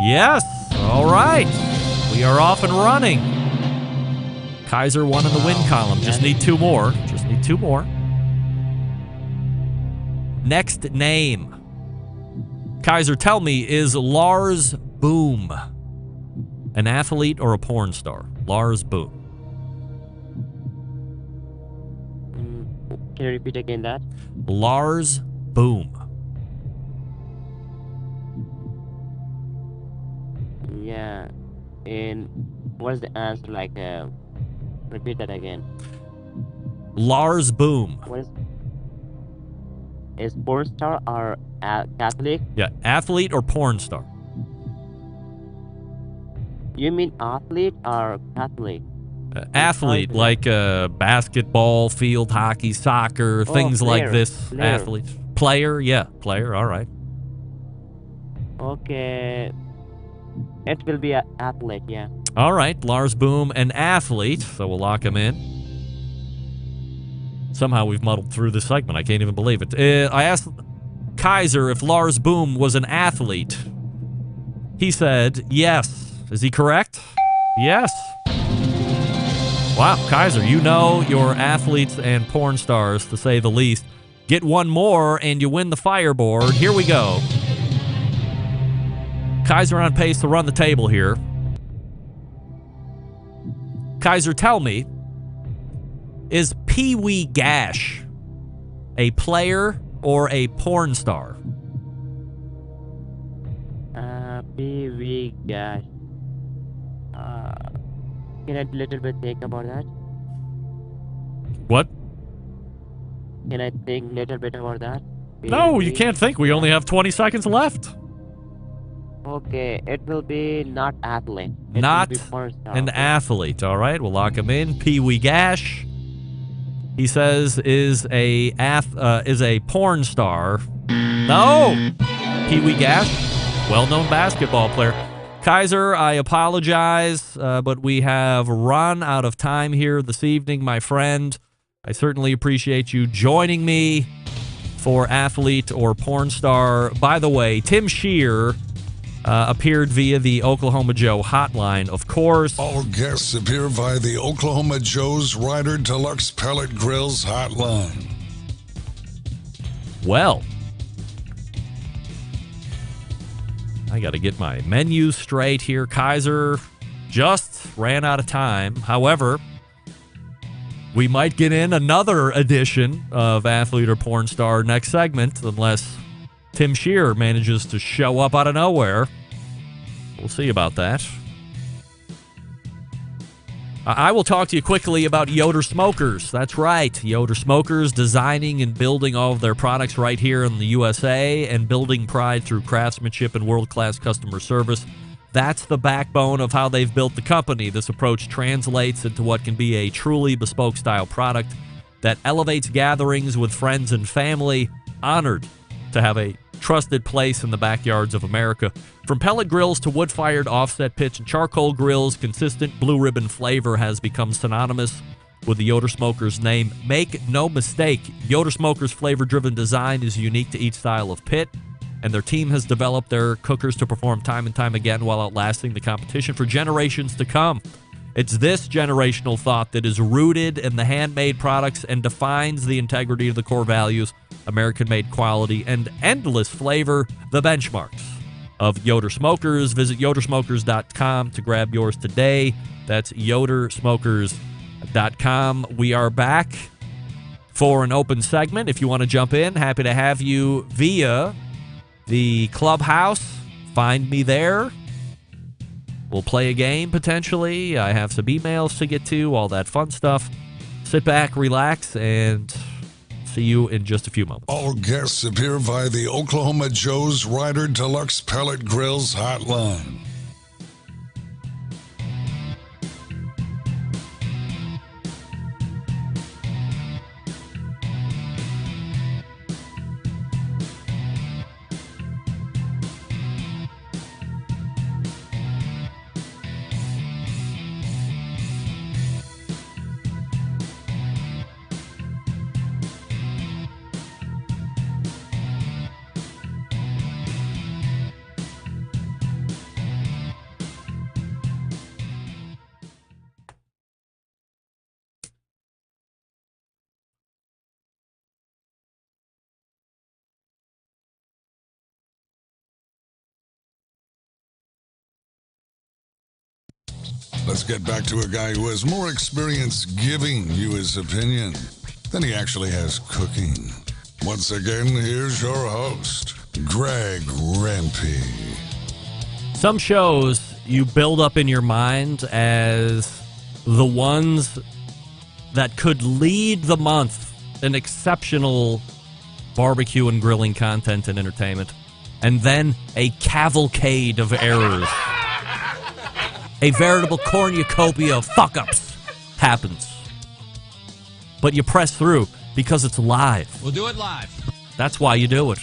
Yes. All right. We are off and running. Kaiser won in the win column. Just need 2 more. Just need 2 more. Next name. Kaiser, tell me, is Lars Boom an athlete or a porn star? Lars Boom. Can you repeat again that? Lars Boom. Yeah. And what's the answer? Like, repeat that again. Lars Boom. What is porn star or Catholic? Yeah, athlete or porn star? You mean athlete or Catholic? Athlete, like basketball, field hockey, soccer, things player, like this. player. Athlete. Player, yeah, player, all right. Okay. It will be an athlete, yeah. All right, Lars Boom, an athlete, so we'll lock him in. Somehow we've muddled through this segment. I can't even believe it. I asked Kaiser if Lars Boom was an athlete. He said yes. Is he correct? Yes. Wow, Kaiser, you know your athletes and porn stars, to say the least. Get 1 more and you win the Fireboard. Here we go. Kaiser on pace to run the table here. Kaiser, tell me, is Pee Wee Gash a player or a porn star? Pee Wee Gash. Can I little bit think about that? What? Can I think little bit about that? No, you can't think. We only have 20 seconds left. Okay, it will be not athlete. It Not will be porn star. an athlete. All right, we'll lock him in. Pee Wee Gash, he says, is a porn star. No, Pee Wee Gash, well-known basketball player. Kaiser, I apologize, but we have run out of time here this evening, my friend. I certainly appreciate you joining me for athlete or porn star. By the way, Tim Shear appeared via the Oklahoma Joe hotline, of course. All guests appear via the Oklahoma Joe's Ryder Deluxe Pellet Grills hotline. Well, I got to get my menus straight here. Kaiser just ran out of time. However, we might get in another edition of Athlete or Porn Star next segment unless Tim Shear manages to show up out of nowhere. We'll see about that. I will talk to you quickly about Yoder Smokers. That's right. Yoder Smokers, designing and building all of their products right here in the USA and building pride through craftsmanship and world-class customer service. That's the backbone of how they've built the company. This approach translates into what can be a truly bespoke style product that elevates gatherings with friends and family. Honored to have a trusted place in the backyards of America. From pellet grills to wood-fired offset pitch and charcoal grills, consistent blue ribbon flavor has become synonymous with the Yoder Smokers name. Make no mistake, Yoder Smokers flavor-driven design is unique to each style of pit, and their team has developed their cookers to perform time and time again while outlasting the competition for generations to come. It's this generational thought that is rooted in the handmade products and defines the integrity of the core values, American-made quality, and endless flavor, the benchmarks of Yoder Smokers. Visit yodersmokers.com to grab yours today. That's yodersmokers.com. We are back for an open segment. If you want to jump in, happy to have you via the clubhouse. Find me there. We'll play a game, potentially. I have some emails to get to, all that fun stuff. Sit back, relax, and see you in just a few moments. All guests appear via the Oklahoma Joe's Rider Deluxe Pellet Grills hotline. Let's get back to a guy who has more experience giving you his opinion than he actually has cooking. Once again, here's your host, Greg Rempe. Some shows you build up in your mind as the ones that could lead the month in exceptional barbecue and grilling content and entertainment, and then a cavalcade of errors. A veritable cornucopia of fuck-ups happens. But you press through because it's live. We'll do it live. That's why you do it.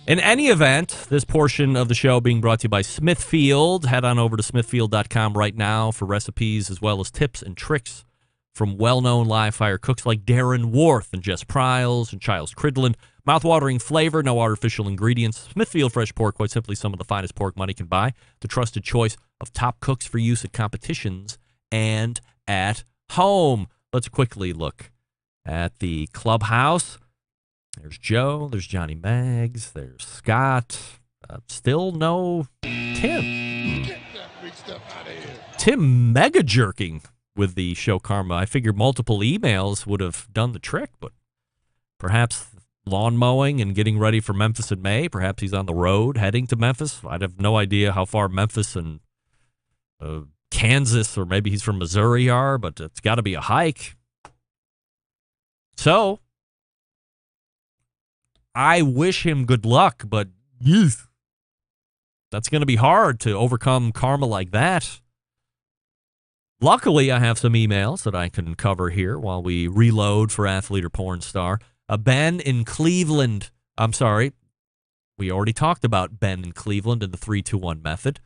In any event, this portion of the show being brought to you by Smithfield. Head on over to smithfield.com right now for recipes as well as tips and tricks from well-known live-fire cooks like Darren Worth and Jess Pryles and Giles Cridlin. Mouth-watering flavor, no artificial ingredients. Smithfield Fresh Pork, quite simply some of the finest pork money can buy. The trusted choice of top cooks for use at competitions and at home. Let's quickly look at the clubhouse. There's Joe, there's Johnny Maggs, there's Scott. Still no Tim. Get that big stuff out of here. Tim mega jerking with the show karma. I figured multiple emails would have done the trick, but perhaps lawn mowing and getting ready for Memphis in May. Perhaps he's on the road heading to Memphis. I'd have no idea how far Memphis and Kansas, or maybe he's from Missouri, are, but it's got to be a hike. So I wish him good luck, but that's going to be hard to overcome karma like that. Luckily, I have some emails that I can cover here while we reload for Athlete or Porn Star. Ben in Cleveland. I'm sorry. We already talked about Ben in Cleveland and the 3-2-1 method.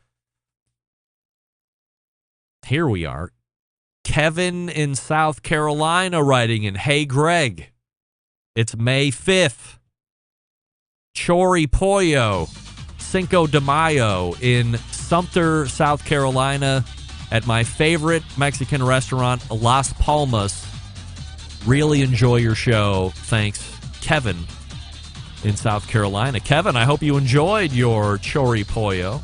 Here we are. Kevin in South Carolina writing in, "Hey, Greg, it's May 5th. Chori Pollo, Cinco de Mayo in Sumter, South Carolina at my favorite Mexican restaurant, Las Palmas. Really enjoy your show. Thanks, Kevin in South Carolina. Kevin, I hope you enjoyed your chori pollo.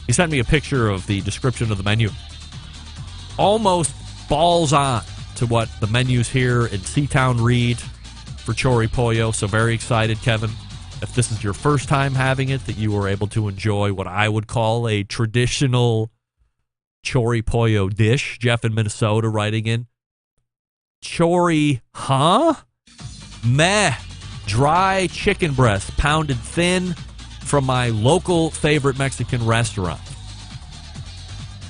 He sent me a picture of the description of the menu. Almost balls on to what the menu's here in Seatown Reed for chori pollo. So very excited, Kevin. If this is your first time having it, that you were able to enjoy what I would call a traditional chori pollo dish. Jeff in Minnesota writing in. Chori, huh? Meh. Dry chicken breast, pounded thin from my local favorite Mexican restaurant.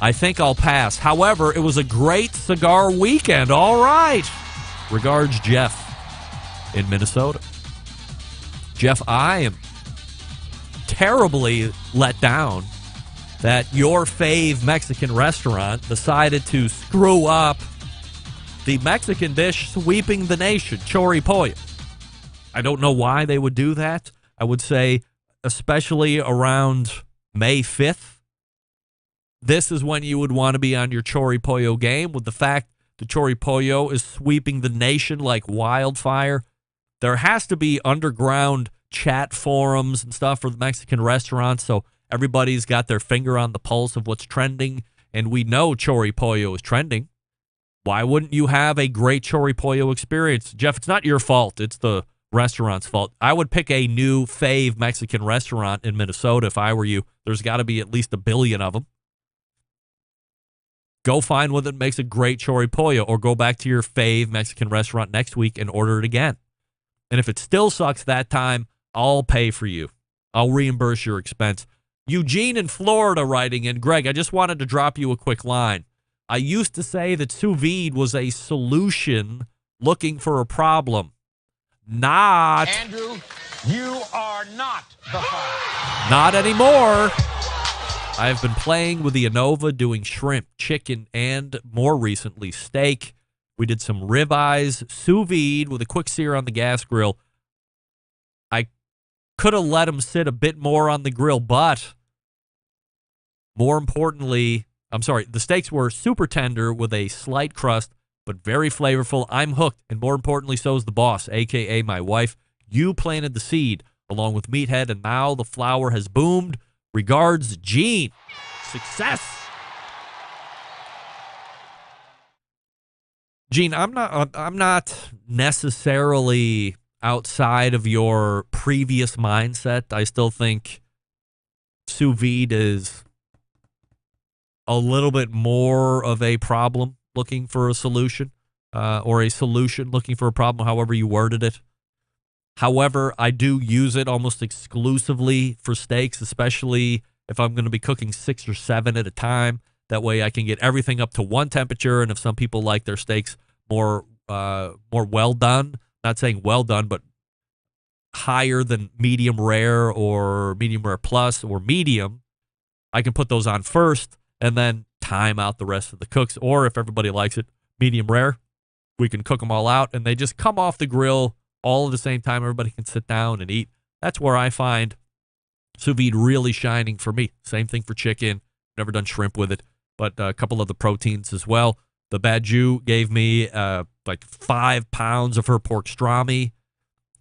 I think I'll pass. However, it was a great cigar weekend. All right. Regards, Jeff in Minnesota. Jeff, I am terribly let down that your fave Mexican restaurant decided to screw up the Mexican dish sweeping the nation, chori pollo. I don't know why they would do that. I would say, especially around May 5th, this is when you would want to be on your chori pollo game. With the fact the chori pollo is sweeping the nation like wildfire, there has to be underground chat forums and stuff for the Mexican restaurants, so everybody's got their finger on the pulse of what's trending, and we know chori pollo is trending. Why wouldn't you have a great chori pollo experience? Jeff, it's not your fault. It's the restaurant's fault. I would pick a new fave Mexican restaurant in Minnesota if I were you. There's got to be at least 1 billion of them. Go find one that makes a great chori pollo, or go back to your fave Mexican restaurant next week and order it again. And if it still sucks that time, I'll pay for you. I'll reimburse your expense. Eugene in Florida writing in, Greg, I just wanted to drop you a quick line. I used to say that sous vide was a solution looking for a problem. Not. Andrew, you are not the father. Not anymore. I've been playing with the ANOVA, doing shrimp, chicken, and more recently, steak. We did some ribeyes, sous vide with a quick sear on the gas grill. I could have let them sit a bit more on the grill, but more importantly, the steaks were super tender with a slight crust, but very flavorful. I'm hooked, and more importantly, so is the boss, a.k.a. my wife. You planted the seed, along with Meathead, and now the flower has boomed. Regards, Gene. Success. Gene, I'm not necessarily outside of your previous mindset. I still think sous vide is a little bit more of a problem looking for a solution, or a solution looking for a problem, however you worded it. However, I do use it almost exclusively for steaks, especially if I'm going to be cooking 6 or 7 at a time. That way I can get everything up to one temperature, and if some people like their steaks more well done, not saying well done, but higher than medium rare or medium rare plus or medium, I can put those on first and then time out the rest of the cooks. Or if everybody likes it medium rare, we can cook them all out, and they just come off the grill all at the same time. Everybody can sit down and eat. That's where I find sous vide really shining for me. Same thing for chicken. Never done shrimp with it, but a couple of the proteins as well. The Bad Jew gave me like 5 pounds of her pork strami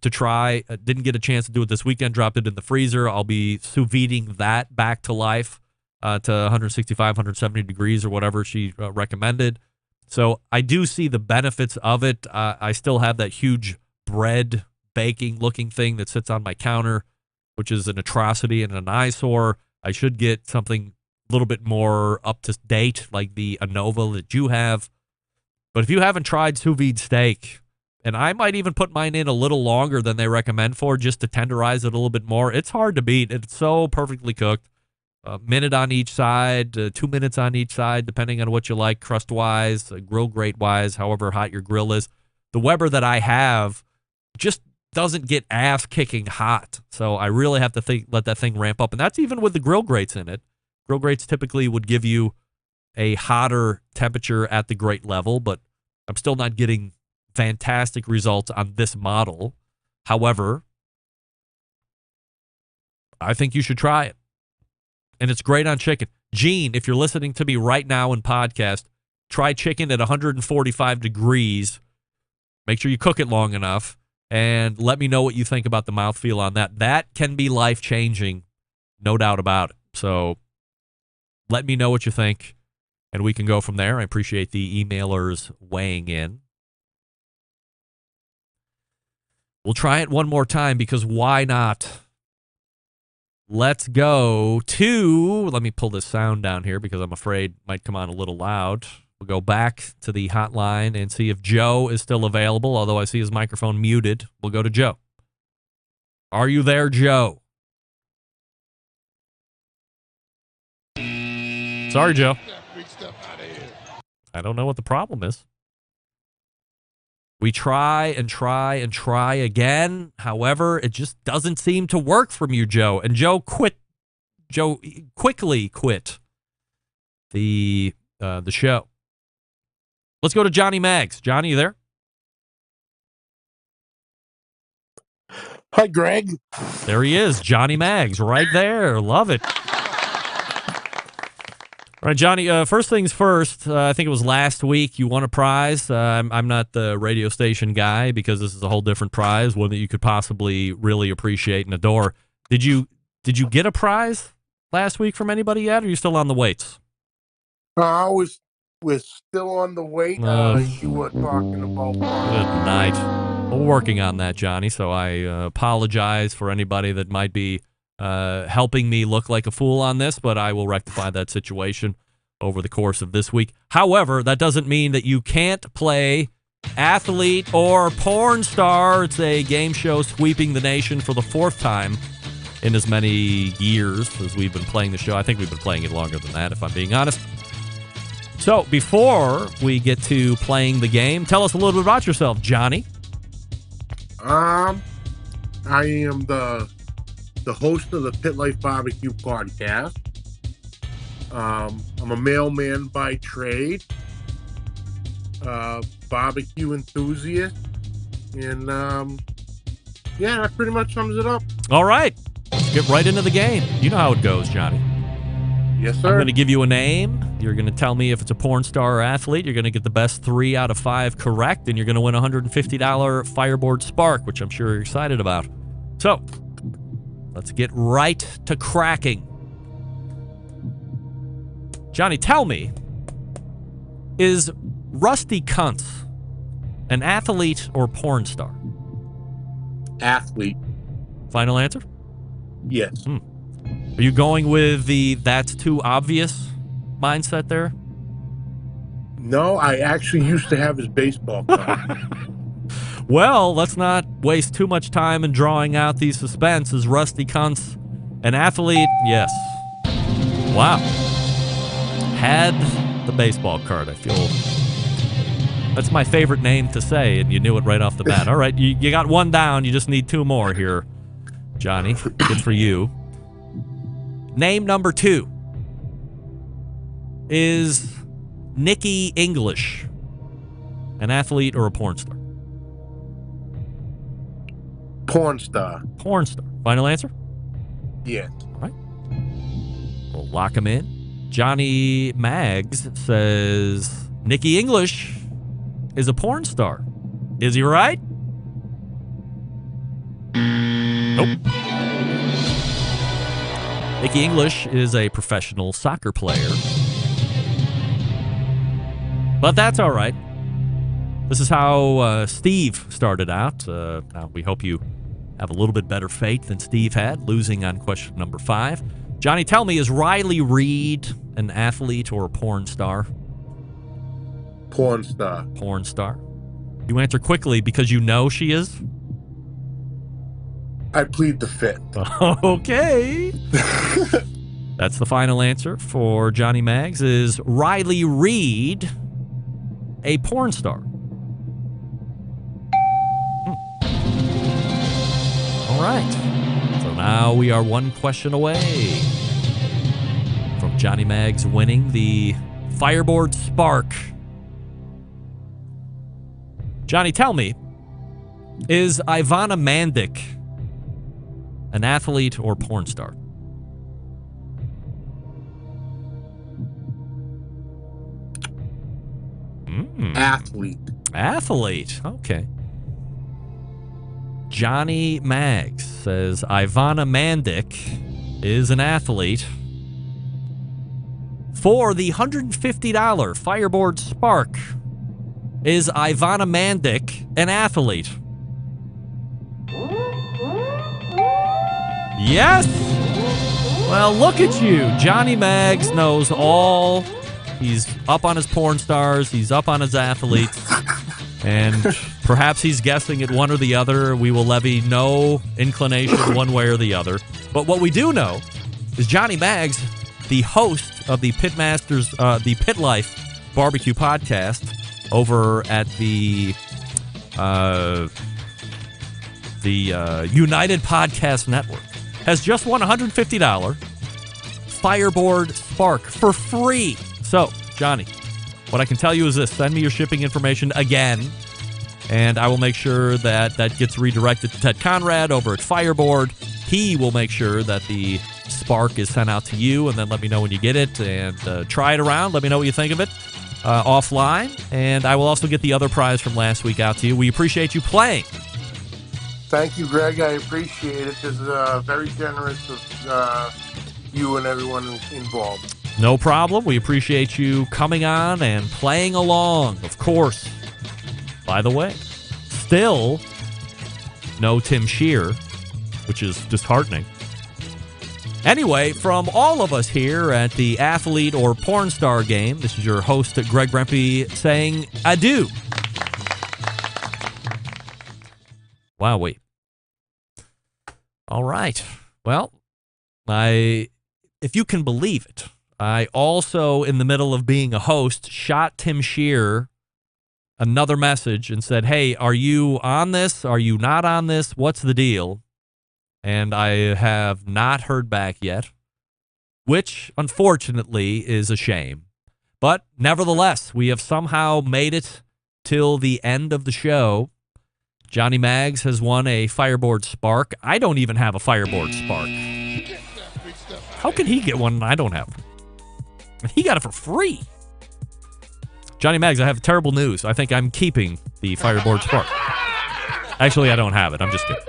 to try. Didn't get a chance to do it this weekend. Dropped it in the freezer. I'll be sous videing that back to life to 165, 170 degrees or whatever she recommended. So I do see the benefits of it. I still have that huge bread baking looking thing that sits on my counter, which is an atrocity and an eyesore. I should get something a little bit more up to date, like the ANOVA that you have. But if you haven't tried sous vide steak, and I might even put mine in a little longer than they recommend for, just to tenderize it a little bit more, it's hard to beat. It's so perfectly cooked. A minute on each side, 2 minutes on each side, depending on what you like, crust-wise, grill grate-wise, however hot your grill is. The Weber that I have just doesn't get ass-kicking hot, so I really have to let that thing ramp up. And that's even with the grill grates in it. Grill grates typically would give you a hotter temperature at the grate level, but I'm still not getting fantastic results on this model. However, I think you should try it. And it's great on chicken. Gene, if you're listening to me right now in podcast, try chicken at 145 degrees. Make sure you cook it long enough. and let me know what you think about the mouthfeel on that. That can be life-changing, no doubt about it. So let me know what you think, and we can go from there. I appreciate the emailers weighing in. We'll try it one more time because why not? Let's go to, let me pull this sound down here because I'm afraid it might come on a little loud. We'll go back to the hotline and see if Joe is still available, although I see his microphone muted. We'll go to Joe. Are you there, Joe? Sorry, Joe. I don't know what the problem is. We try and try and try again. However, it just doesn't seem to work from you, Joe. And Joe quickly quit the show. Let's go to Johnny Maggs. Johnny, you there? Hi, Greg. There he is, Johnny Maggs, right there. Love it. All right, Johnny, first things first, I think it was last week you won a prize. I'm not the radio station guy because this is a whole different prize, one that you could possibly really appreciate and adore. Did you get a prize last week from anybody yet, or are you still on the waits? We're still on the wait. You were talking about... Good night. We're working on that, Johnny, so I apologize for anybody that might be helping me look like a fool on this, but I will rectify that situation over the course of this week. However, that doesn't mean that you can't play Athlete or Porn Star. It's a game show sweeping the nation for the fourth time in as many years as we've been playing the show. I think we've been playing it longer than that, if I'm being honest. So, before we get to playing the game, tell us a little bit about yourself, Johnny. I am the host of the Pit Life Barbecue podcast. I'm a mailman by trade, barbecue enthusiast, and yeah, that pretty much sums it up. All right, let's get right into the game. You know how it goes, Johnny. Yes, sir. I'm going to give you a name. You're going to tell me if it's a porn star or athlete. You're going to get the best 3 out of 5 correct, and you're going to win a $150 Fireboard Spark, which I'm sure you're excited about. So, let's get right to cracking. Johnny, tell me, is Rusty Kuntz an athlete or porn star? Athlete. Final answer? Yes. Are you going with the that's too obvious mindset there? No, I actually used to have his baseball card. Well, let's not waste too much time in drawing out the suspense. Is Rusty Kuntz an athlete? Yes. Wow. Had the baseball card. I feel that's my favorite name to say, and you knew it right off the bat. All right, you got 1 down. You just need 2 more here, Johnny. Good for you. Name number 2 is Nikki English an athlete or a porn star? Porn star. Porn star. Final answer? Yes. All right. We'll lock him in. Johnny Maggs says Nikki English is a porn star. Is he right? Nope. Nikki English is a professional soccer player. But that's all right. This is how Steve started out. Now we hope you have a little bit better fate than Steve had, losing on question number 5. Johnny, tell me, is Riley Reid an athlete or a porn star? Porn star. Porn star. You answer quickly because you know she is? I plead the fifth. Okay. That's the final answer for Johnny Maggs. Is Riley Reid a porn star? All right. So now we are 1 question away from Johnny Maggs winning the Fireboard Spark. Johnny, tell me, is Ivana Mandic an athlete or porn star? Athlete. Athlete. Okay. Johnny Maggs says Ivana Mandic is an athlete. For the $150 Fireboard Spark, is Ivana Mandic an athlete? Yes! Well, look at you. Johnny Maggs knows all. He's up on his porn stars. He's up on his athletes. And perhaps he's guessing at one or the other. We will levy no inclination one way or the other. But what we do know is Johnny Maggs, the host of the Pitmasters, the Pit Life Barbecue podcast over at the United Podcast Network, has just won $150 Fireboard Spark for free. So, Johnny, what I can tell you is this. Send me your shipping information again, and I will make sure that that gets redirected to Ted Conrad over at Fireboard. He will make sure that the Spark is sent out to you, and then let me know when you get it, and try it around. Let me know what you think of it offline, and I will also get the other prize from last week out to you. We appreciate you playing. Thank you, Greg. I appreciate it. This is very generous of you and everyone involved. No problem. We appreciate you coming on and playing along, of course. By the way, still no Tim Shear, which is disheartening. Anyway, from all of us here at the Athlete or Porn Star Game, this is your host, Greg Rempe, saying adieu. Wow, wait. All right. Well, if you can believe it, I also, in the middle of being a host, shot Tim Shear another message and said, hey, are you on this? Are you not on this? What's the deal? And I have not heard back yet, which, unfortunately, is a shame. But nevertheless, we have somehow made it till the end of the show. Johnny Maggs has won a Fireboard Spark. I don't even have a Fireboard Spark. How can he get one and I don't have one? He got it for free. Johnny Maggs, I have terrible news. I think I'm keeping the Fireboard Spark. Actually, I don't have it. I'm just kidding.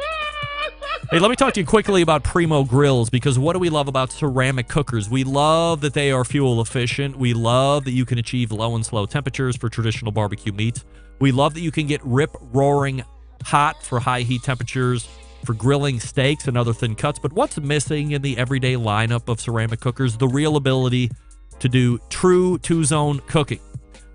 Hey, let me talk to you quickly about Primo Grills, because what do we love about ceramic cookers? We love that they are fuel efficient. We love that you can achieve low and slow temperatures for traditional barbecue meats. We love that you can get rip-roaring hot for high heat temperatures for grilling steaks and other thin cuts. But what's missing in the everyday lineup of ceramic cookers? The real ability to do true two-zone cooking.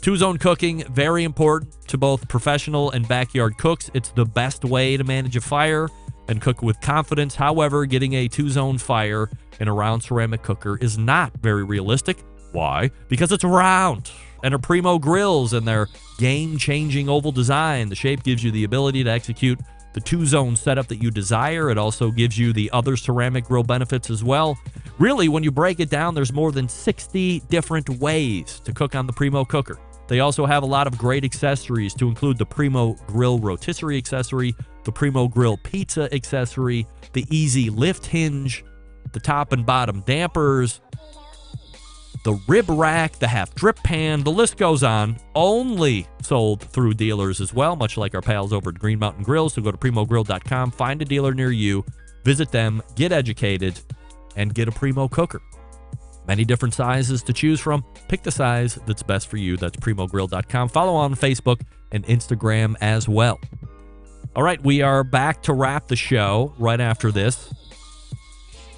Two-zone cooking, very important to both professional and backyard cooks. It's the best way to manage a fire and cook with confidence. However, getting a two-zone fire in a round ceramic cooker is not very realistic. Why? Because it's round. And a Primo Grills and their game-changing oval design, the shape gives you the ability to execute the two-zone setup that you desire. It also gives you the other ceramic grill benefits as well. Really, when you break it down, there's more than 60 different ways to cook on the Primo cooker. They also have a lot of great accessories to include the Primo Grill rotisserie accessory, the Primo Grill pizza accessory, the easy lift hinge, the top and bottom dampers, the rib rack, the half drip pan, the list goes on. Only sold through dealers as well, much like our pals over at Green Mountain Grills. So go to primogrill.com, find a dealer near you, visit them, get educated, and get a Primo cooker. Many different sizes to choose from. Pick the size that's best for you. That's primogrill.com. Follow on Facebook and Instagram as well. All right, we are back to wrap the show right after this.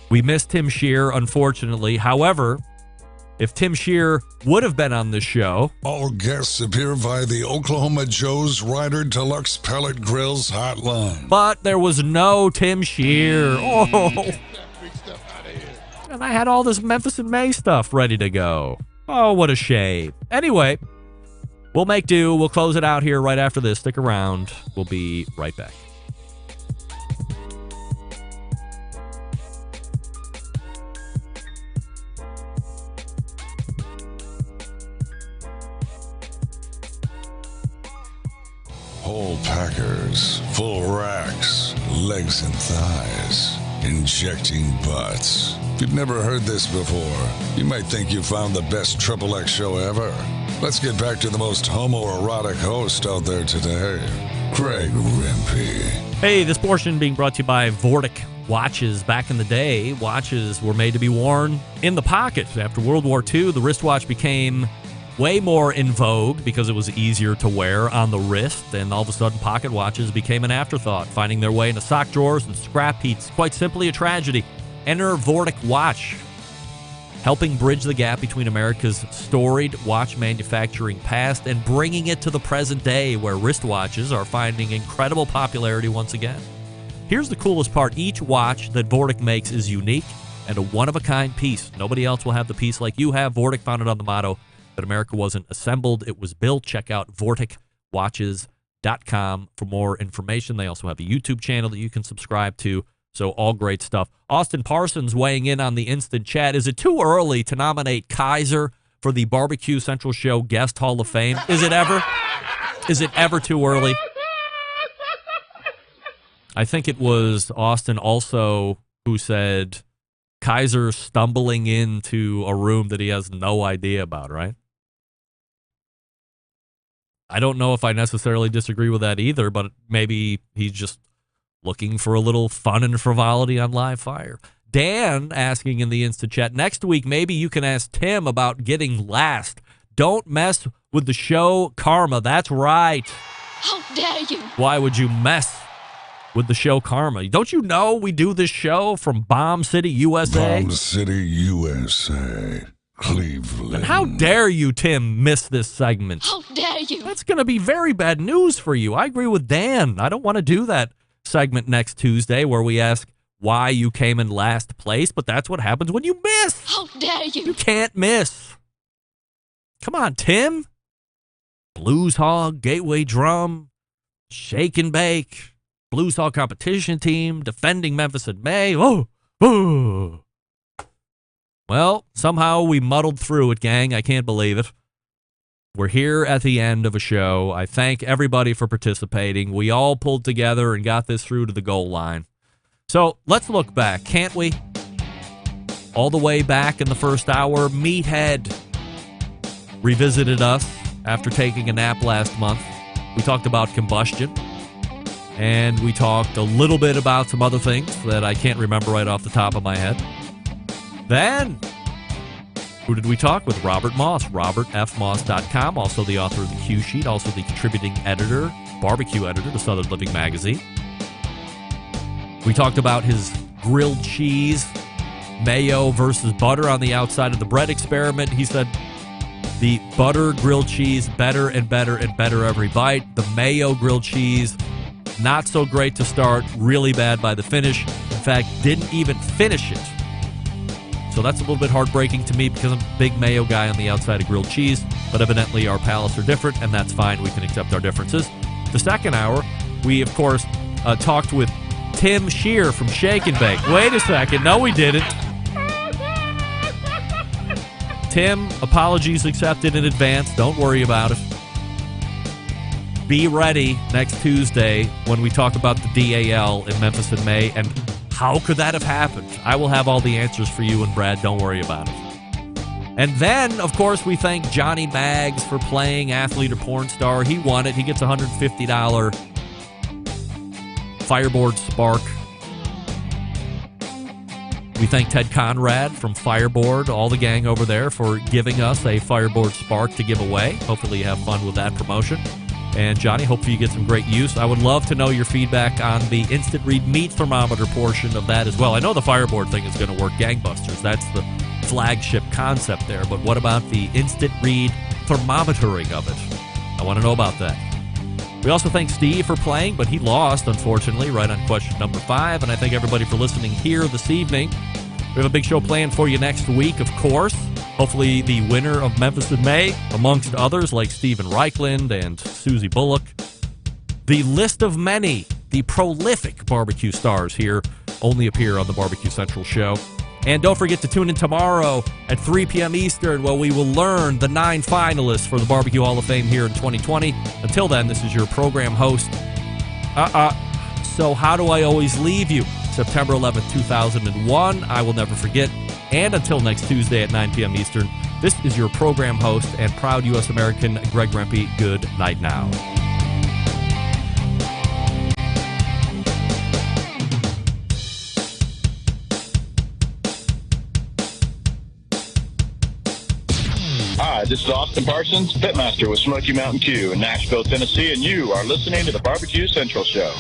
We missed Tim Shear, unfortunately. However, if Tim Shear would have been on this show... All guests appear via the Oklahoma Joe's Ryder Deluxe Pellet Grills hotline. But there was no Tim Shear. Oh. And I had all this Memphis and May stuff ready to go. Oh, what a shame. Anyway, we'll make do. We'll close it out here right after this. Stick around. We'll be right back. Whole packers, full racks, legs and thighs, injecting butts. If you've never heard this before, you might think you found the best XXX show ever. Let's get back to the most homoerotic host out there today. Greg Rempe. Hey, this portion being brought to you by Vortic watches. Back in the day, watches were made to be worn in the pocket. After World War II, the wristwatch became way more in vogue because it was easier to wear on the wrist, and all of a sudden pocket watches became an afterthought, finding their way into sock drawers and scrap heaps. Quite simply a tragedy. Enter Vortic Watch, helping bridge the gap between America's storied watch manufacturing past and bringing it to the present day, where wristwatches are finding incredible popularity once again. Here's the coolest part. Each watch that Vortic makes is unique and a one-of-a-kind piece. Nobody else will have the piece like you have. Vortic founded on the motto that America wasn't assembled, it was built. Check out vorticwatches.com for more information. They also have a YouTube channel that you can subscribe to. So all great stuff. Austin Parsons weighing in on the instant chat. Is it too early to nominate Kaiser for the BBQ Central Show Guest Hall of Fame? Is it ever? Is it ever too early? I think it was Austin also who said Kaiser stumbling into a room that he has no idea about, right? I don't know if I necessarily disagree with that either, but maybe he's just looking for a little fun and frivolity on live fire. Dan asking in the instant chat, next week maybe you can ask Tim about getting last. Don't mess with the show karma. That's right. How dare you? Why would you mess with the show karma? Don't you know we do this show from Bomb City, USA? Bomb City, USA. Cleveland. And how dare you, Tim, miss this segment? How dare you? That's going to be very bad news for you. I agree with Dan. I don't want to do that segment next Tuesday where we ask why you came in last place, but that's what happens when you miss. How dare you? You can't miss. Come on, Tim. Blues Hog, Gateway Drum, Shake and Bake, Blues Hog competition team, defending Memphis in May. Oh. Well, somehow we muddled through it, gang. I can't believe it. We're here at the end of a show. I thank everybody for participating. We all pulled together and got this through to the goal line. So let's look back, can't we? All the way back in the first hour, Meathead revisited us after taking a nap last month. We talked about combustion, and we talked a little bit about some other things that I can't remember right off the top of my head. Then, who did we talk with? Robert Moss, robertfmoss.com, also the author of the Q Sheet, also the contributing editor, barbecue editor to Southern Living Magazine. We talked about his grilled cheese, mayo versus butter on the outside of the bread experiment. He said the butter grilled cheese, better and better and better every bite. The mayo grilled cheese, not so great to start, really bad by the finish. In fact, didn't even finish it. So that's a little bit heartbreaking to me because I'm a big mayo guy on the outside of grilled cheese, but evidently our palates are different, and that's fine. We can accept our differences. The second hour, we, of course, talked with Tim Shear from Shake and Bake. Wait a second. No, we didn't. Tim, apologies accepted in advance. Don't worry about it. Be ready next Tuesday when we talk about the DAL in Memphis in May, and how could that have happened? I will have all the answers for you and Brad. Don't worry about it. And then, of course, we thank Johnny Maggs for playing Athlete or Porn Star. He won it. He gets a $150 Fireboard Spark. We thank Ted Conrad from Fireboard, all the gang over there, for giving us a Fireboard Spark to give away. Hopefully you have fun with that promotion. And Johnny, hopefully you get some great use. I would love to know your feedback on the instant read meat thermometer portion of that as well. I know the Fireboard thing is going to work gangbusters. That's the flagship concept there. But what about the instant read thermometering of it? I want to know about that. We also thank Steve for playing, but he lost, unfortunately, right on question number 5. And I thank everybody for listening here this evening. We have a big show planned for you next week, of course. Hopefully the winner of Memphis in May, amongst others like Steven Reichland and Susie Bullock. The list of many, the prolific barbecue stars here, only appear on the BBQ Central show. And don't forget to tune in tomorrow at 3 p.m. Eastern, where we will learn the 9 finalists for the BBQ Hall of Fame here in 2020. Until then, this is your program host. So how do I always leave you? September 11th, 2001. I will never forget. And until next Tuesday at 9 p.m. Eastern, this is your program host and proud U.S. American, Greg Rempe. Good night now. Hi, this is Austin Parsons, Pitmaster with Smoky Mountain Q in Nashville, Tennessee, and you are listening to the BBQ Central Show.